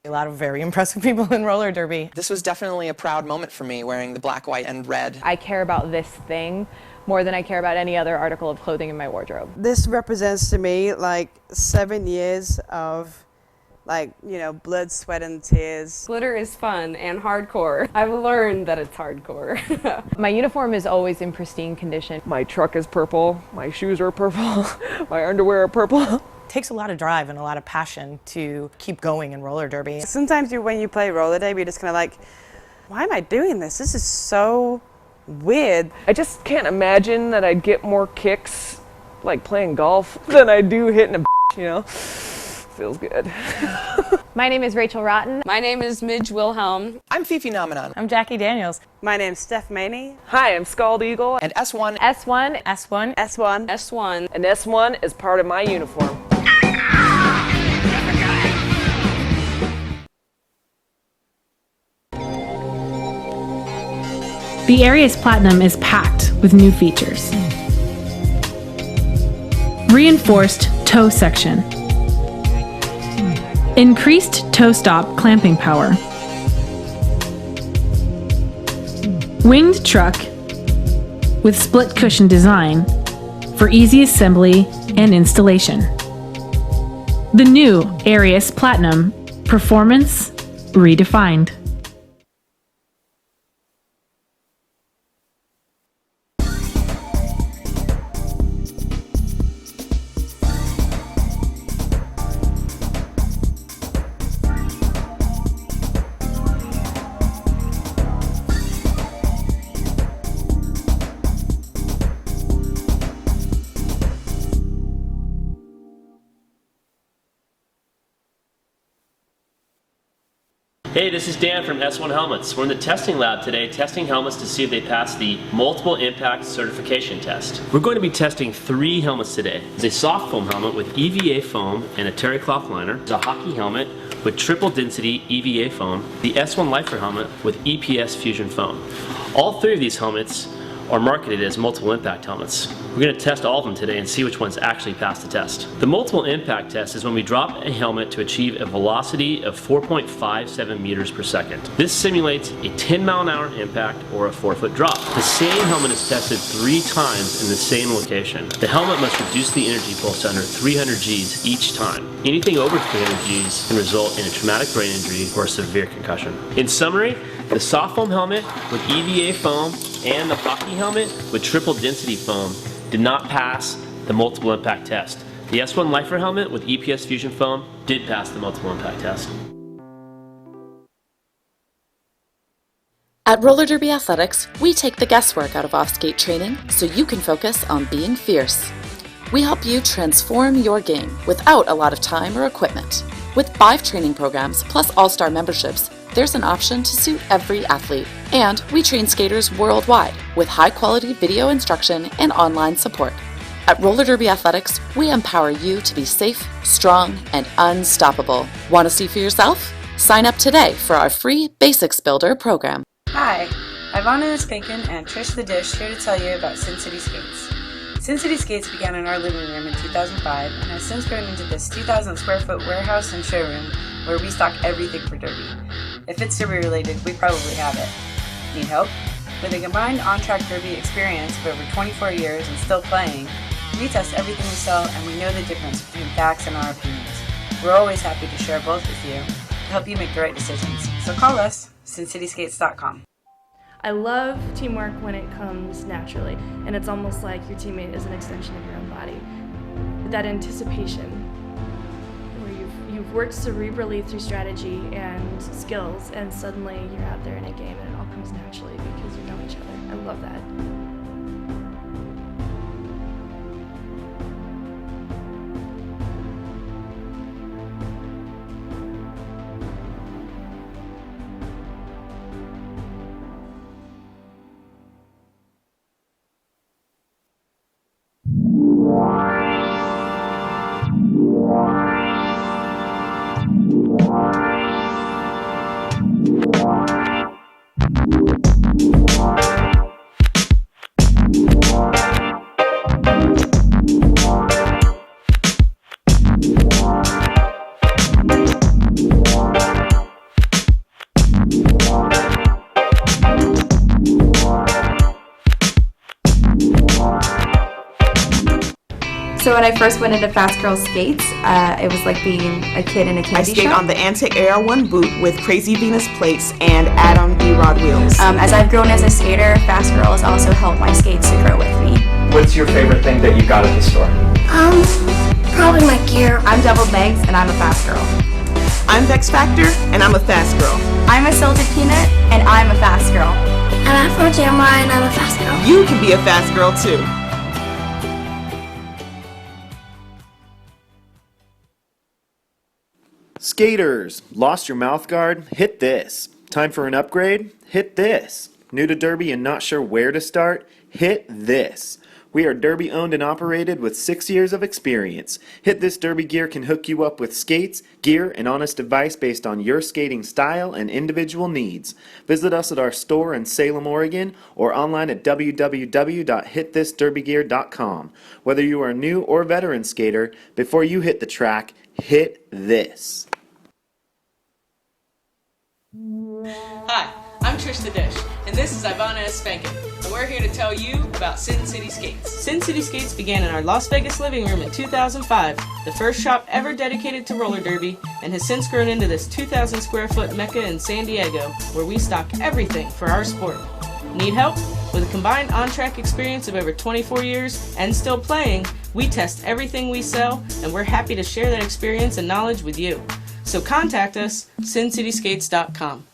A lot of very impressive people in roller derby. This was definitely a proud moment for me, wearing the black, white, and red. I care about this thing more than I care about any other article of clothing in my wardrobe. This represents to me like 7 years of blood, sweat, and tears. Glitter is fun and hardcore. I've learned that it's hardcore. My uniform is always in pristine condition. My truck is purple, my shoes are purple, my underwear are purple. It takes a lot of drive and a lot of passion to keep going in roller derby. Sometimes when you play roller derby, you're just kind of like, why am I doing this? This is so weird. I just can't imagine that I'd get more kicks like playing golf than I do hitting a you know? Feels good. My name is Rachel Rotten. My name is Midge Wilhelm. I'm Fifi Nomenon. I'm Jackie Daniels. My name's Steph Maney. Hi, I'm Scald Eagle, And S1. S1. S1. S1. S1. and S1 is part of my uniform. The Arius Platinum is packed with new features. Reinforced toe section. Increased toe stop clamping power. Winged truck with split cushion design for easy assembly and installation. The new Arius Platinum, performance redefined. Hey, this is Dan from S1 Helmets. We're in the testing lab today testing helmets to see if they pass the multiple impact certification test. We're going to be testing 3 helmets today. It's a soft foam helmet with EVA foam and a terry cloth liner. It's a hockey helmet with triple density EVA foam. The S1 Lifer helmet with EPS fusion foam. All 3 of these helmets are marketed as multiple impact helmets. We're going to test all of them today and see which ones actually pass the test. The multiple impact test is when we drop a helmet to achieve a velocity of 4.57 meters per second. This simulates a 10-mile-an-hour impact or a 4-foot drop. The same helmet is tested 3 times in the same location. The helmet must reduce the energy pulse to under 300 Gs each time. Anything over 300 Gs can result in a traumatic brain injury or a severe concussion. In summary, the soft foam helmet with EVA foam and the hockey helmet with triple density foam did not pass the multiple impact test. The S1 Lifer helmet with EPS fusion foam did pass the multiple impact test. At Roller Derby Athletics, we take the guesswork out of off-skate training so you can focus on being fierce. We help you transform your game without a lot of time or equipment. With 5 training programs plus all-star memberships, there's an option to suit every athlete. And we train skaters worldwide with high-quality video instruction and online support. At Roller Derby Athletics, we empower you to be safe, strong, and unstoppable. Want to see for yourself? Sign up today for our free Basics Builder program. Hi, Ivana Spankin and Trish the Dish here to tell you about Sin City Skates. Sin City Skates began in our living room in 2005 and has since grown into this 2,000 square foot warehouse and showroom where we stock everything for derby. If it's derby related, we probably have it. Need help? With a combined on-track derby experience of over 24 years and still playing, We test everything we sell, and we know the difference between facts and our opinions. We're always happy to share both with you to help you make the right decisions. So call us, SinCitySkates.com. I love teamwork when it comes naturally, and it's almost like your teammate is an extension of your own body. That anticipation, where you've worked cerebrally through strategy and skills, and suddenly you're out there in a game and it all comes naturally because you know each other. I love that. So when I first went into Fast Girl Skates, it was like being a kid in a candy I skate shop. on the Antic AR1 boot with Crazy Venus plates and add-on B-Rod wheels. As I've grown as a skater, Fast Girl has also helped my skates to grow with me. What's your favorite thing that you got at the store? Probably my gear. I'm Doubled Legs, and I'm a Fast Girl. I'm Vex Factor, and I'm a Fast Girl. I'm a Salted Peanut, and I'm a Fast Girl. I'm Afro Jamai, and I'm a Fast Girl. You can be a Fast Girl too. Skaters, lost your mouth guard? Hit this. Time for an upgrade? Hit this. New to Derby and not sure where to start? Hit this. We are Derby owned and operated with 6 years of experience. Hit This Derby Gear can hook you up with skates, gear, and honest advice based on your skating style and individual needs. Visit us at our store in Salem, Oregon, or online at www.hitthisderbygear.com. Whether you are a new or veteran skater, before you hit the track, hit this. Hi, I'm Trish the Dish, and this is Ivana S. Spankin, and we're here to tell you about Sin City Skates. Sin City Skates began in our Las Vegas living room in 2005, the first shop ever dedicated to roller derby, and has since grown into this 2,000 square foot mecca in San Diego, where we stock everything for our sport. Need help? With a combined on-track experience of over 24 years and still playing, we test everything we sell, and we're happy to share that experience and knowledge with you. So contact us, SinCitySkates.com.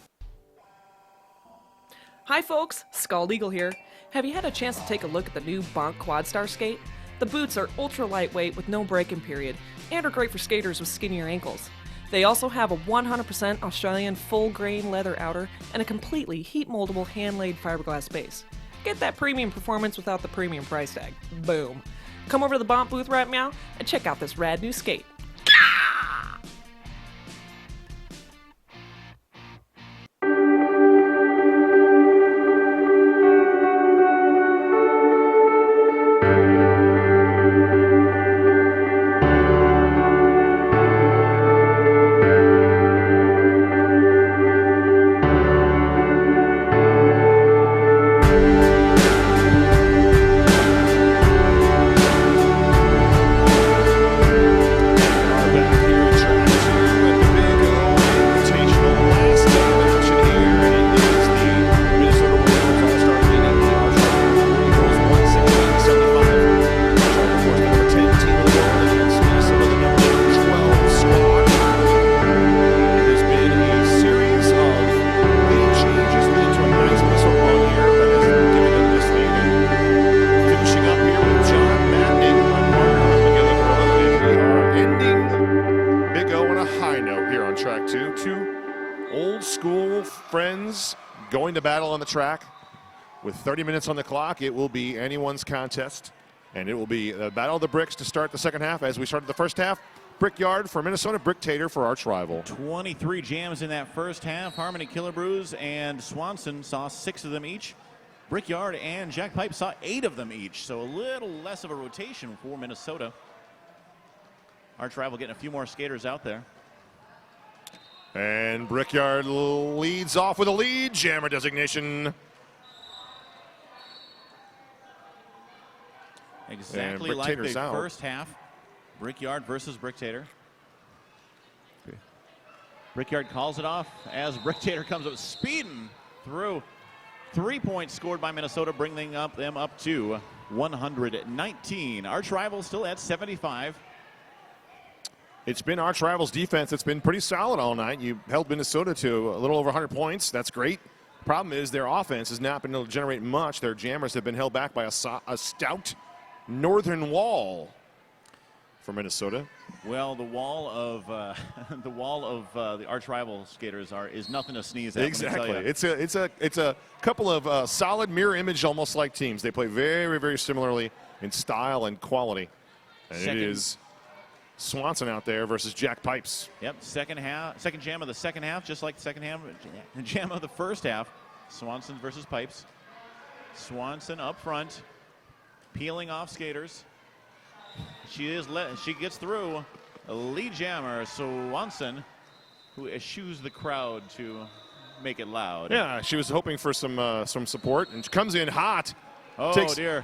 Hi folks, Scald Eagle here. Have you had a chance to take a look at the new Bonk Quadstar skate? The boots are ultra lightweight with no break-in period and are great for skaters with skinnier ankles. They also have a 100% Australian full-grain leather outer and a completely heat-moldable hand-laid fiberglass base. Get that premium performance without the premium price tag. Boom. Come over to the Bonk booth right now and check out this rad new skate. Going to battle on the track with 30 minutes on the clock. It will be anyone's contest, and it will be a battle of the bricks to start the second half. As we started the first half, Brickyard for Minnesota, Brick Tater for arch rival. 23 jams in that first half. Harmony Killer Brews and Swanson saw 6 of them each. Brickyard and Jack Pipe saw 8 of them each, so a little less of a rotation for Minnesota. Arch rival getting a few more skaters out there. And Brickyard leads off with a lead jammer designation. Exactly like the first half. Brickyard versus Bricktator. Brickyard calls it off as Bricktator comes up speeding through. 3 points scored by Minnesota, bringing them up to 119. Arch Rival still at 75. It's been Arch Rival's defense that's been pretty solid all night. You held Minnesota to a little over 100 points. That's great. Problem is their offense has not been able to generate much. Their jammers have been held back by a stout northern wall for Minnesota. Well, the wall of the Arch Rival skaters is nothing to sneeze at. Exactly. It's a couple of solid mirror image, almost like teams. They play very, very similarly in style and quality. And it is Swanson out there versus Jack Pipes. Yep, second jam of the second half, just like the second jam of the first half. Swanson versus Pipes. Swanson up front, peeling off skaters. She gets through. Lead jammer Swanson, who eschews the crowd to make it loud. Yeah, she was hoping for some support, and she comes in hot. Oh dear,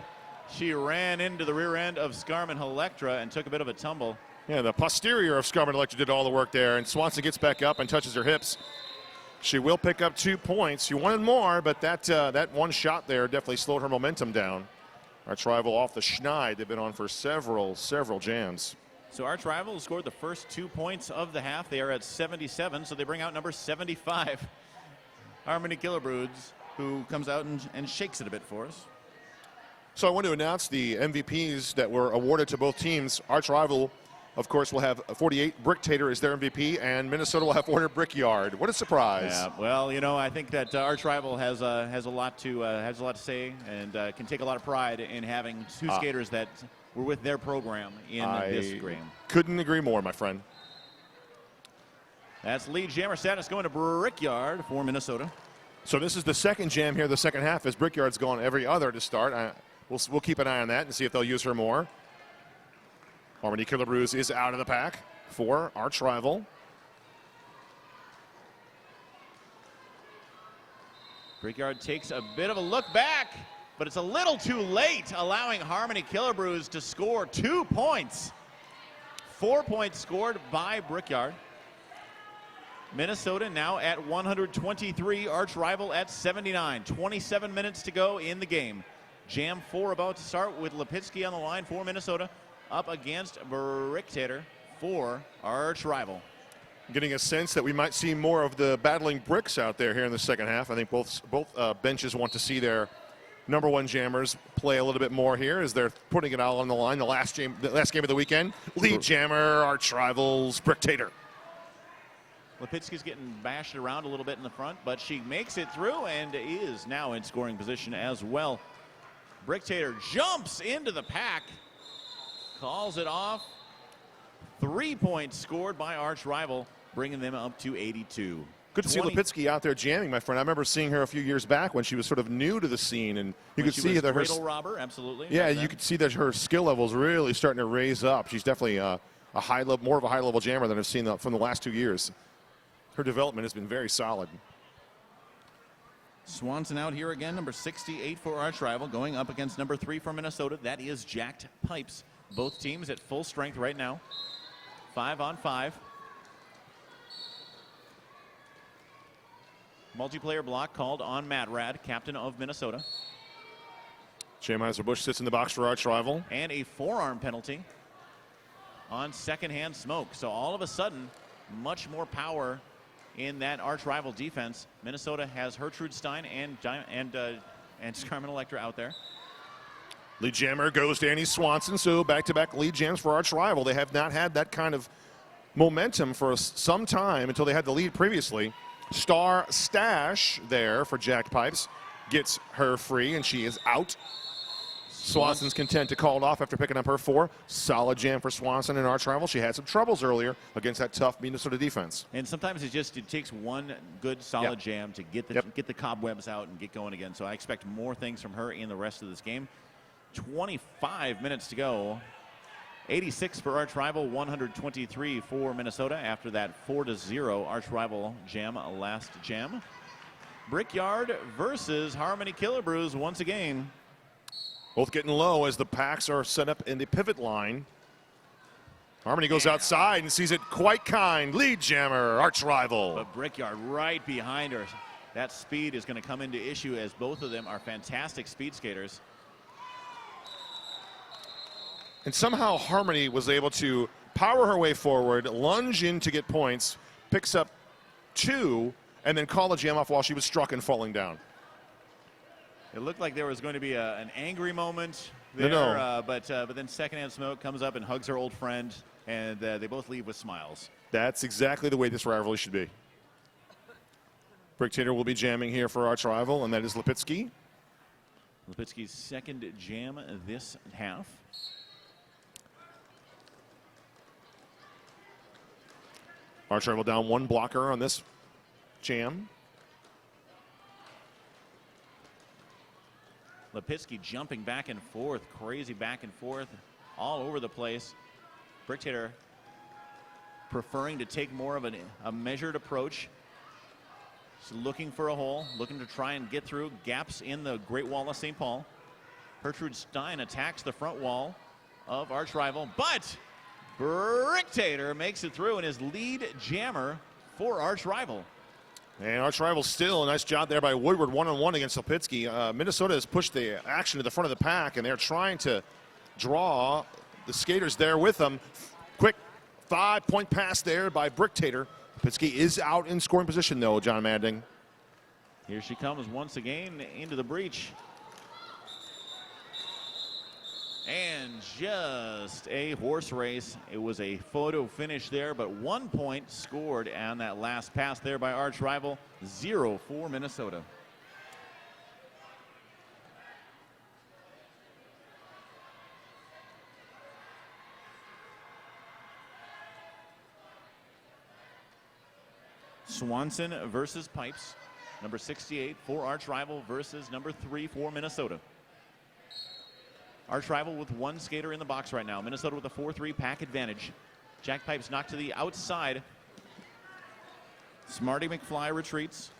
she ran into the rear end of Scarman Electra and took a bit of a tumble. Yeah, the posterior of Scarman Electra did all the work there, and Swanson gets back up and touches her hips. She will pick up 2 points. She wanted more, but that one shot there definitely slowed her momentum down. Arch Rival off the schneid. They've been on for several jams. So Arch Rival scored the first 2 points of the half. They are at 77, so they bring out number 75, Harmony Killerbroods, who comes out and shakes it a bit for us. So I want to announce the MVPs that were awarded to both teams. Arch Rival, of course, will have 48. Bricktator is their MVP, and Minnesota will have 400 Brickyard. What a surprise! Yeah, well, I think that Arch Rival has a lot to say, and can take a lot of pride in having 2 skaters that were with their program in this game. Couldn't agree more, my friend. That's lead jammer status going to Brickyard for Minnesota. So this is the second jam here, the second half, as Brickyard's gone every other to start. We'll keep an eye on that and see if they'll use her more. Harmony Killerbroods is out of the pack for Arch Rival. Brickyard takes a bit of a look back, but it's a little too late, allowing Harmony Killerbroods to score 2 points. 4 points scored by Brickyard. Minnesota now at 123, Arch Rival at 79. 27 minutes to go in the game. Jam 4 about to start with Lipitsky on the line for Minnesota, up against Bricktator for Arch Rival. Getting a sense that we might see more of the battling bricks out there here in the second half. I think both benches want to see their number 1 jammers play a little bit more here as they're putting it all on the line. The last game of the weekend, lead jammer, Arch Rivals, Bricktator. Lipitsky's getting bashed around a little bit in the front, but she makes it through and is now in scoring position as well. Bricktator jumps into the pack, calls it off. 3 points scored by Arch Rival, bringing them up to 82. Good to see Lipitsky out there jamming, my friend. I remember seeing her a few years back when she was sort of new to the scene, and you could see that her cradle robber, absolutely. Yeah, you could see that her skill level is really starting to raise up. She's definitely more of a high level jammer than I've seen from the last 2 years. Her development has been very solid. Swanson out here again, number 68 for Arch Rival, going up against number 3 for Minnesota. That is Jacked Pipes. Both teams at full strength right now. 5-on-5. Multiplayer block called on Matt Rad, captain of Minnesota. Jameiser Bush sits in the box for Arch Rival. And a forearm penalty on secondhand smoke. So all of a sudden, much more power in that Arch Rival defense. Minnesota has Gertrude Stein and Scarman Electra out there. Lead jammer goes to Annie Swanson, so back-to-back lead jams for Arch Rival. They have not had that kind of momentum for some time until they had the lead previously. Star Stash there for Jack Pipes gets her free, and she is out. Swanson's content to call it off after picking up her 4. Solid jam for Swanson and Arch Rival. She had some troubles earlier against that tough Minnesota defense. And sometimes it takes one good solid jam to get the cobwebs out and get going again. So I expect more things from her in the rest of this game. 25 minutes to go. 86 for Arch Rival, 123 for Minnesota after that 4-0 Arch Rival jam last jam. Brickyard versus Harmony Killerbroods once again. Both getting low as the packs are set up in the pivot line. Harmony goes outside and sees it quite kind. Lead jammer, arch rival. But Brickyard right behind her. That speed is going to come into issue as both of them are fantastic speed skaters. And somehow Harmony was able to power her way forward, lunge in to get points, picks up 2, and then call the jam off while she was struck and falling down. It looked like there was going to be an angry moment there, but then Secondhand Smoke comes up and hugs her old friend, and they both leave with smiles. That's exactly the way this rivalry should be. Bricktator will be jamming here for arch rival, and that is Lipitsky. Lipitsky's second jam this half. Arch rival down 1 blocker on this jam. Lipitsky jumping back and forth, crazy back and forth, all over the place. Bricktator preferring to take more of a measured approach. She's looking for a hole, looking to try and get through gaps in the Great Wall of St. Paul. Gertrude Stein attacks the front wall of arch rival, but Bricktator makes it through and is lead jammer for arch rival. And arch rival still, a nice job there by Woodward, one-on-one against Lipitsky. Minnesota has pushed the action to the front of the pack, and they're trying to draw the skaters there with them. Quick 5-point pass there by Bricktator. Lipitsky is out in scoring position, though, John Manding. Here she comes once again into the breach. And just a horse race. It was a photo finish there, but 1 point scored on that last pass there by arch rival. 0 for Minnesota. Swanson versus Pipes. Number 68 for arch rival versus number 3 for Minnesota. Arch rival with 1 skater in the box right now. Minnesota with a 4-3 pack advantage. Jack Pipes knocked to the outside. Smarty McFly retreats.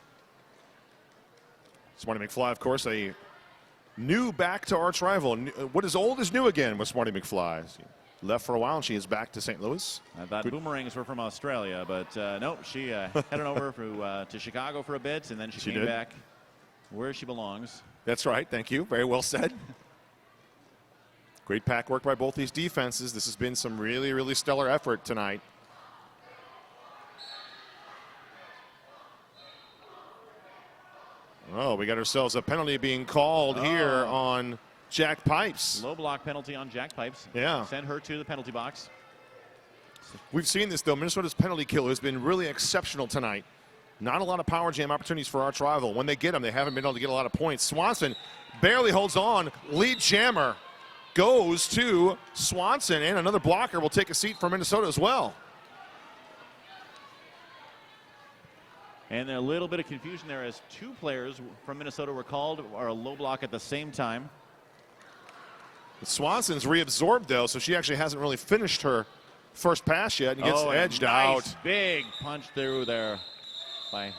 Smarty McFly, of course, a new back to arch rival. What is old is new again with Smarty McFly. She left for a while and she is back to St. Louis. I thought boomerangs were from Australia, but no, she headed over to Chicago for a bit, and then she came back where she belongs. That's right. Thank you. Very well said. Great pack work by both these defenses. This has been some really, really stellar effort tonight. Oh, we got ourselves a penalty being called here on Jack Pipes. Low block penalty on Jack Pipes. Yeah. Send her to the penalty box. We've seen this, though. Minnesota's penalty kill has been really exceptional tonight. Not a lot of power jam opportunities for arch rival. When they get them, they haven't been able to get a lot of points. Swanson barely holds on. Lead jammer goes to Swanson, and another blocker will take a seat for Minnesota as well. And a little bit of confusion there as 2 players from Minnesota were called or a low block at the same time. Swanson's reabsorbed, though, so she actually hasn't really finished her first pass yet and gets edged out. Big punch through there by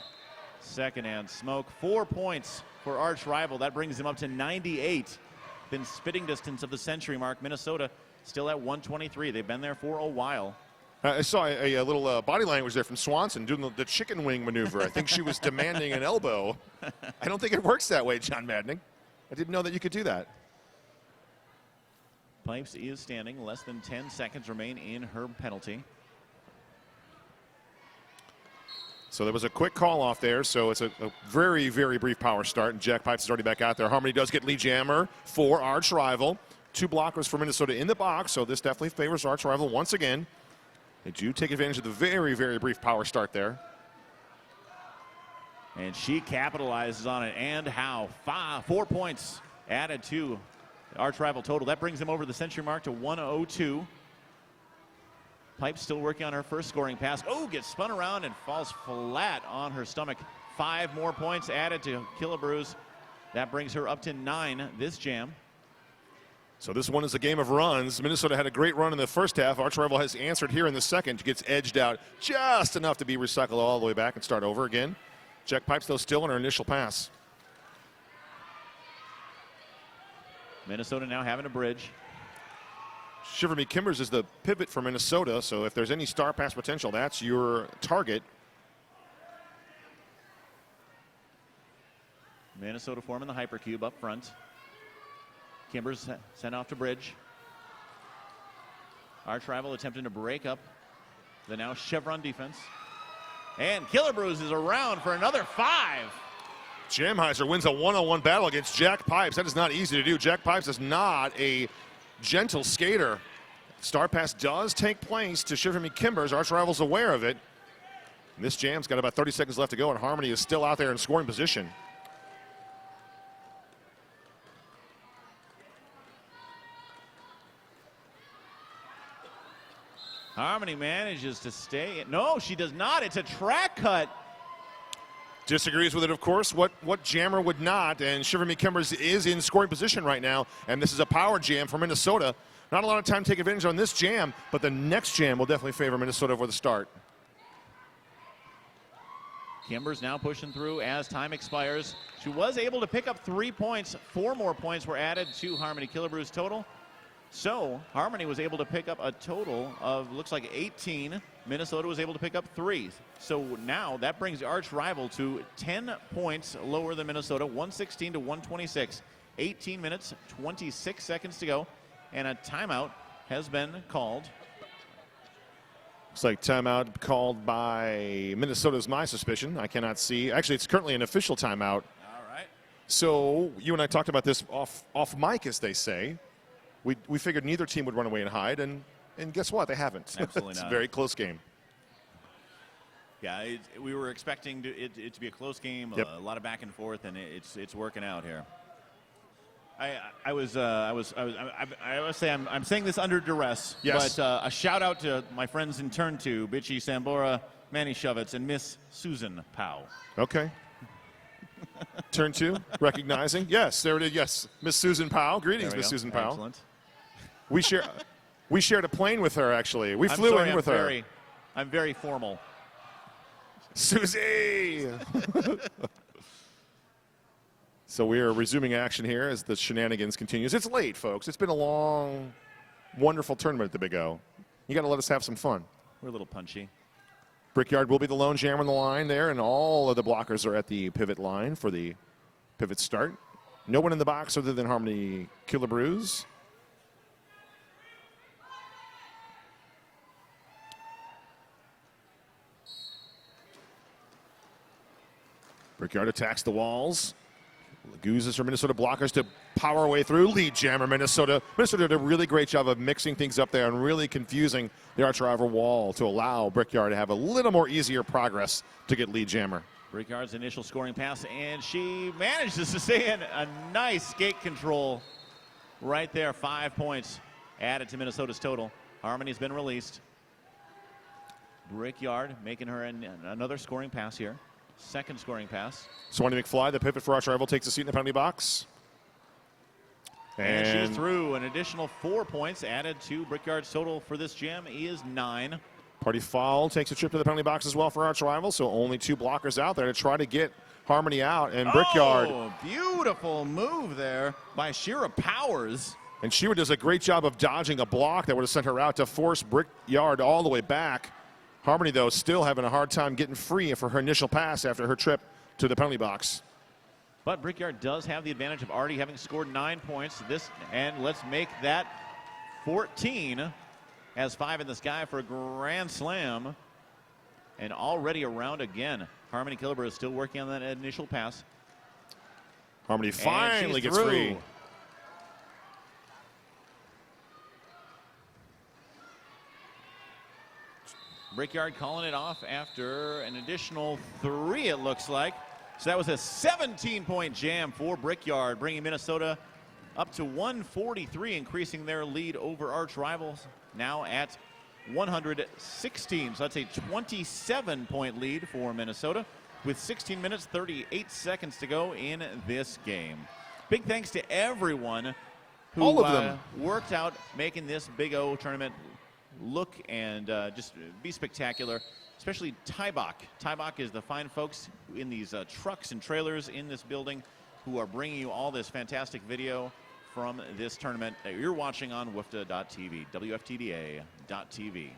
Secondhand Smoke. 4 points for arch rival. That brings him up to 98. Been spitting distance of the century mark. Minnesota still at 123. They've been there for a while. I saw a little body language there from Swanson doing the chicken wing maneuver. I think she was demanding an elbow. I don't think it works that way, John Maddening. I didn't know that you could do that. Pipes is standing. Less than 10 seconds remain in her penalty. So there was a quick call off there, so it's a very, very brief power start, and Jack Pipes is already back out there. Harmony does get lead jammer for arch rival. 2 blockers for Minnesota in the box, so this definitely favors arch rival once again. They do take advantage of the very, very brief power start there. And she capitalizes on it, and how. 4 points added to arch rival total. That brings him over the century mark to 102. Pipe still working on her first scoring pass. Oh, gets spun around and falls flat on her stomach. 5 more points added to Killebrews. That brings her up to 9 this jam. So this one is a game of runs. Minnesota had a great run in the first half. Arch rival has answered here in the second. Gets edged out just enough to be recycled all the way back and start over again. Jack Pipes, though, still on her initial pass. Minnesota now having a bridge. Shiver Me Kimbers is the pivot for Minnesota, so if there's any star pass potential, that's your target. Minnesota forming the hypercube up front. Kimbers sent off to bridge. Arch rival attempting to break up the now Chevron defense. And Killer Brews is around for another 5. Jamheiser wins a one-on-one battle against Jack Pipes. That is not easy to do. Jack Pipes is not a gentle skater. Star pass does take place to Shiver Me Kimbers. Arch rival's aware of it. And this jam's got about 30 seconds left to go, and Harmony is still out there in scoring position. Harmony manages to stay. No, she does not. It's a track cut. Disagrees with it, of course. What jammer would not? And Shiver Me Kimbers is in scoring position right now, and this is a power jam for Minnesota. Not a lot of time to take advantage on this jam, but the next jam will definitely favor Minnesota over the start. Kimbers now pushing through as time expires. She was able to pick up 3 points. 4 more points were added to Harmony Killebrew's total. So Harmony was able to pick up a total of, looks like 18. Minnesota was able to pick up 3. So now that brings the arch rival to 10 points lower than Minnesota, 116 to 126. 18 minutes, 26 seconds to go, and a timeout has been called. Looks like timeout called by Minnesota's my suspicion. I cannot see. Actually, it's currently an official timeout. All right. So you and I talked about this off mic, as they say. We figured neither team would run away and hide, and guess what? They haven't. Absolutely It's not. a very close game. Yeah, we were expecting it to be a close game, Yep. a lot of back and forth, and it's working out here. I would say I'm saying this under duress, Yes. but a shout out to my friends in turn 2, Bitchy Sambora, Manny Shovitz, and Miss Susan Powell. Okay. Turn 2, recognizing. Yes, there it is. Yes, Miss Susan Powell. Greetings, Miss Susan Powell. Excellent. We shared a plane with her, actually. We flew in with her. I'm very formal. Susie! So we are resuming action here as the shenanigans continues. It's late, folks. It's been a long, wonderful tournament at the Big O. You got to let us have some fun. We're a little punchy. Brickyard will be the lone jammer on the line there, and all of the blockers are at the pivot line for the pivot start. No one in the box other than Harmony Killebrews. Brickyard attacks the walls. Uses her Minnesota blockers to power her way through. Lead jammer Minnesota. Minnesota did a really great job of mixing things up there and really confusing the arch rival wall to allow Brickyard to have a little more easier progress to get lead jammer. Brickyard's initial scoring pass, and she manages to stay in a nice skate control right there. 5 points added to Minnesota's total. Harmony's been released. Brickyard making her another scoring pass here. Second scoring pass. Swanee McFly, the pivot for arch rival, takes a seat in the penalty box. And she's through. An additional 4 points added to Brickyard's total for this jam is 9. Party Foul takes a trip to the penalty box as well for arch rival, so only 2 blockers out there to try to get Harmony out. And Brickyard. Oh, beautiful move there by Shira Powers. And Shira does a great job of dodging a block that would have sent her out to force Brickyard all the way back. Harmony, though, still having a hard time getting free for her initial pass after her trip to the penalty box. But Brickyard does have the advantage of already having scored 9 points. And let's make that 14. Has 5 in the sky for a grand slam. And already around again. Harmony Killebrew is still working on that initial pass. Harmony finally gets free. Brickyard calling it off after an additional 3, it looks like. So that was a 17-point jam for Brickyard, bringing Minnesota up to 143, increasing their lead over arch rivals, now at 116. So that's a 27-point lead for Minnesota with 16 minutes, 38 seconds to go in this game. Big thanks to everyone who all of them worked out making this Big O tournament look and just be spectacular, especially Tybach. Tybach is the fine folks in these trucks and trailers in this building who are bringing you all this fantastic video from this tournament that you're watching on WFTDA.tv, WFTDA.tv.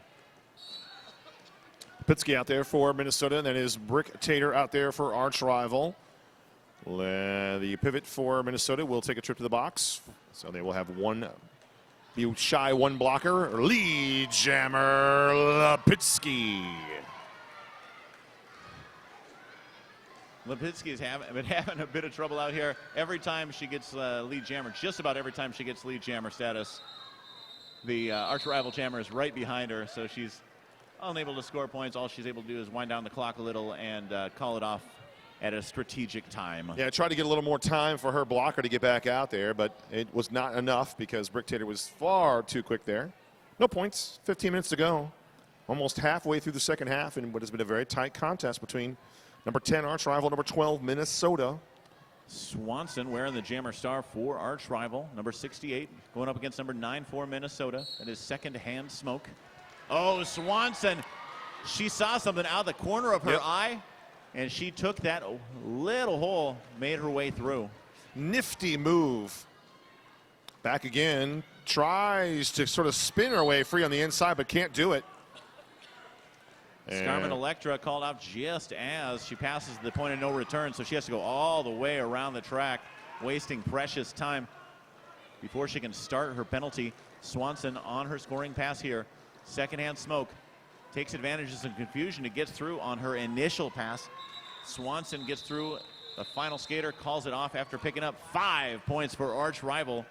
Pitsky out there for Minnesota, and then is Brick Tater out there for arch rival. The pivot for Minnesota will take a trip to the box. So they will have one blocker. Lee Jammer Lipitsky. Lipitsky has been having a bit of trouble out here. Every time she gets lead jammer, just about every time she gets lead jammer status, the arch rival jammer is right behind her, so she's unable to score points. All she's able to do is wind down the clock a little and call it off at a strategic time. Yeah, tried to get a little more time for her blocker to get back out there, but it was not enough because Brick Tater was far too quick there. No points, 15 minutes to go. Almost halfway through the second half in what has been a very tight contest between number 10 arch rival, number 12 Minnesota. Swanson wearing the jammer star for arch rival, number 68, going up against number 9 for Minnesota. That is second hand smoke. Oh, Swanson, she saw something out of the corner of her eye, and she took that little hole, made her way through. Nifty move. Back again, tries to sort of spin her way free on the inside, but can't do it. Scarman Electra called out just as she passes the point of no return, so she has to go all the way around the track, wasting precious time before she can start her penalty. Swanson on her scoring pass here. Second-hand smoke takes advantage of some confusion to get through on her initial pass. Swanson gets through. The final skater calls it off after picking up 5 points for arch rival.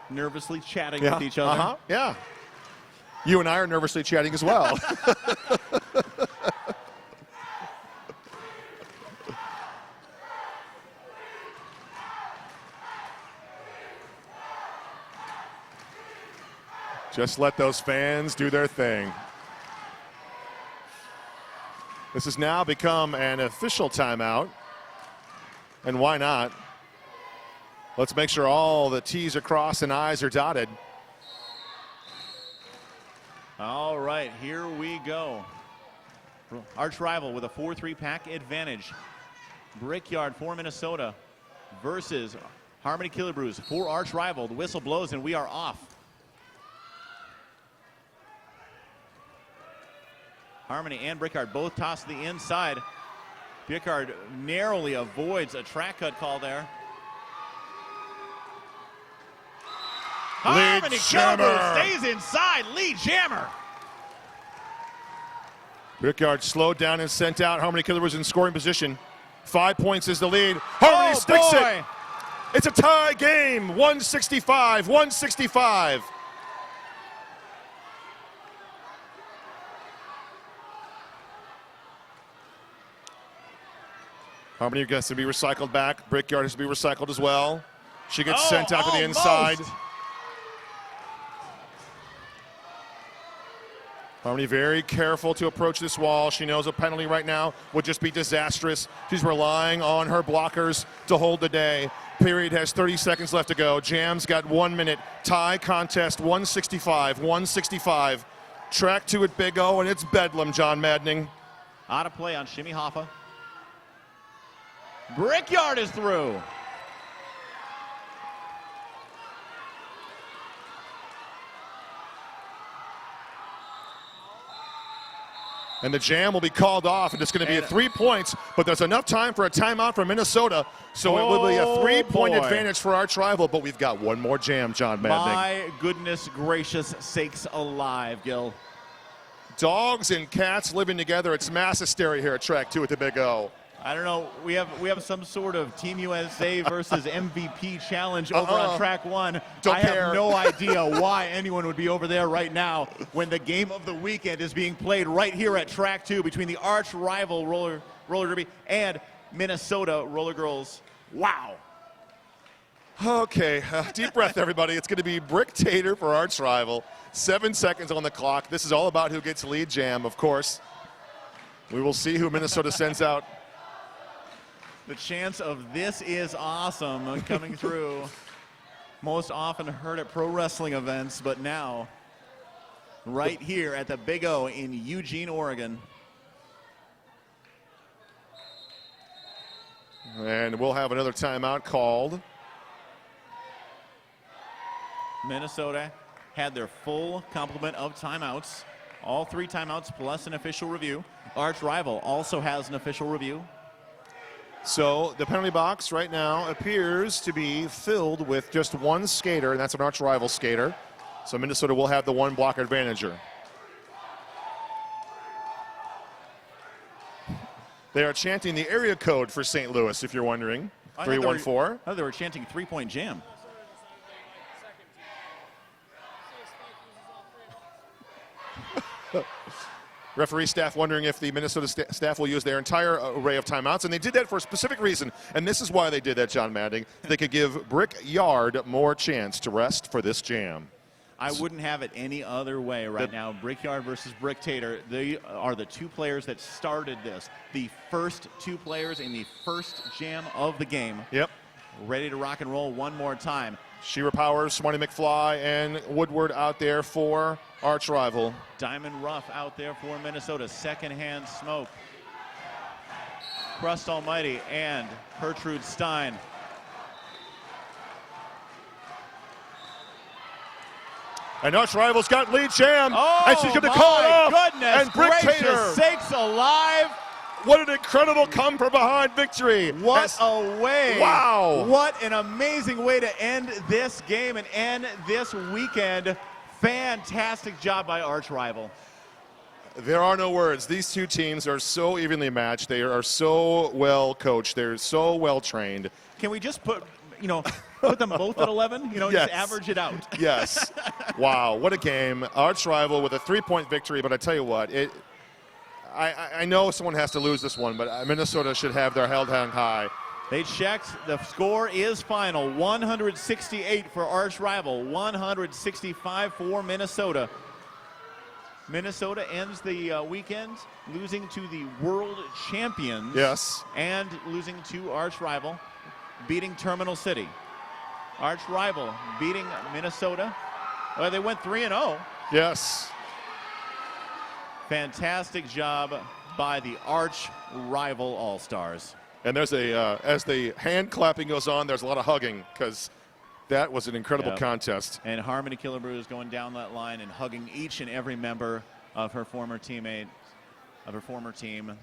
nervously chatting with each other. Yeah. You and I are nervously chatting as well. Just let those fans do their thing. This has now become an official timeout. And why not? Let's make sure all the T's are crossed and I's are dotted. All right, here we go. Arch rival with a 4-3 pack advantage. Brickyard for Minnesota versus Harmony Killebrews for Arch rival. The whistle blows and we are off. Harmony and Brickyard both toss to the inside. Brickyard narrowly avoids a track cut call there. Harmony Killebrews stays inside. Lead jammer. Brickyard slowed down and sent out. Harmony Killebrews in scoring position. 5 points is the lead. Harmony sticks it. It's a tie game. 165-165. Harmony gets to be recycled back. Brickyard has to be recycled as well. She gets sent out to the inside. Harmony very careful to approach this wall. She knows a penalty right now would just be disastrous. She's relying on her blockers to hold the day. Period has 30 seconds left to go. Jam's got 1 minute. Tie contest 165-165. Track 2 at Big O, and it's bedlam, John Maddening. Out of play on Shimmy Hoffa. Brickyard is through. And the jam will be called off, and it's going to be at 3 points, but there's enough time for a timeout for Minnesota, so it will be a 3-point advantage for Arch rival, but we've got one more jam, John Maddening. My goodness gracious sakes alive, Gil. Dogs and cats living together. It's mass hysteria here at Track 2 at the Big O. I don't know. We have some sort of Team USA versus MVP challenge over on Track 1. I have no idea why anyone would be over there right now when the game of the weekend is being played right here at Track 2 between the arch rival roller derby and Minnesota RollerGirls. Wow. Okay, deep breath, everybody. It's going to be Brick Tater for arch rival. 7 seconds on the clock. This is all about who gets lead jam, of course. We will see who Minnesota sends out. The chance of this is awesome coming through. Most often heard at pro wrestling events, but now right here at the Big O in Eugene, Oregon. And we'll have another timeout called. Minnesota had their full complement of timeouts. All 3 timeouts plus an official review. Arch rival also has an official review. So the penalty box right now appears to be filled with just one skater, and that's an arch rival skater. So Minnesota will have the one blocker advantager. They are chanting the area code for St. Louis, if you're wondering. 314. I thought they were chanting 3-point jam. Referee staff wondering if the Minnesota staff will use their entire array of timeouts, and they did that for a specific reason, and this is why they did that, John Maddening. They could give Brickyard more chance to rest for this jam. I wouldn't have it any other way right now. Brickyard versus Brick Tater. They are the 2 players that started this. The first 2 players in the first jam of the game. Yep. Ready to rock and roll one more time. Shearer Powers, Smarty McFly, and Woodward out there for arch rival. Diamond Ruff out there for Minnesota. Secondhand Smoke. Crust Almighty and Gertrude Stein. And arch rival's got lead jam. Oh, and she's going to call it off. Goodness and Brick Tater. Sakes alive. What an incredible come from behind victory. What a way. Wow. What an amazing way to end this game and end this weekend. Fantastic job by arch rival. There are no words. These 2 teams are so evenly matched. They are so well coached. They're so well trained. Can we just put, Put them both at 11. You know, Yes. just average it out. Yes. Wow, what a game. Arch rival with a 3-point victory, but I tell you what, I know someone has to lose this one, but Minnesota should have their head held high. They checked. The score is final. 168 for arch rival, 165 for Minnesota. Minnesota ends the weekend losing to the world champions. Yes. And losing to arch rival, beating Terminal City. Arch rival beating Minnesota. Well, they went 3-0. Yes. Fantastic job by the arch rival All-Stars. And there's as the hand clapping goes on, there's a lot of hugging because that was an incredible contest. And Harmony Killebrew is going down that line and hugging each and every member of her former teammate, of her former team.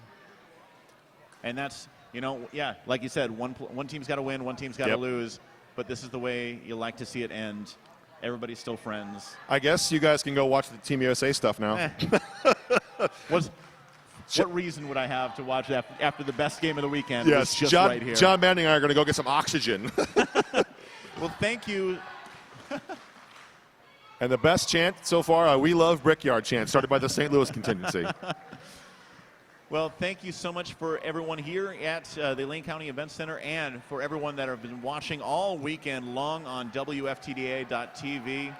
And that's, you know, yeah, like you said, one team's got to win, one team's got to lose. But this is the way you like to see it end. Everybody's still friends. I guess you guys can go watch the Team USA stuff now. What reason would I have to watch that after the best game of the weekend? Yes, Was just John, right here. John Manning and I are going to go get some oxygen. Well, thank you. And the best chant so far, we love Brickyard chant, started by the St. Louis contingency. Well, thank you so much for everyone here at the Lane County Event Center and for everyone that have been watching all weekend long on WFTDA.tv.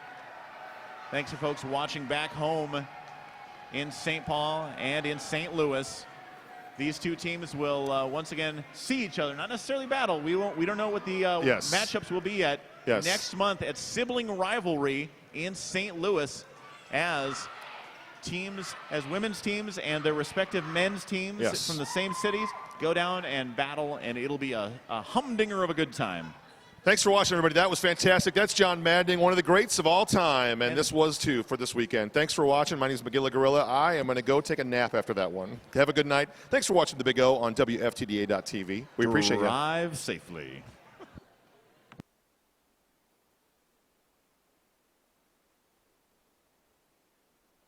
Thanks to folks watching back home in St. Paul and in St. Louis. These two teams will once again see each other, not necessarily battle. We don't know what the matchups will be yet. Next month at Sibling Rivalry in St. Louis as women's teams and their respective men's teams from the same cities go down and battle, and it'll be a humdinger of a good time. Thanks for watching, everybody. That was fantastic. That's John Manning, one of the greats of all time, and this was too for this weekend. Thanks for watching. My name is McGilla Gorilla. I am going to go take a nap after that one. Have a good night. Thanks for watching The Big O on WFTDA.tv. We appreciate you. Drive safely.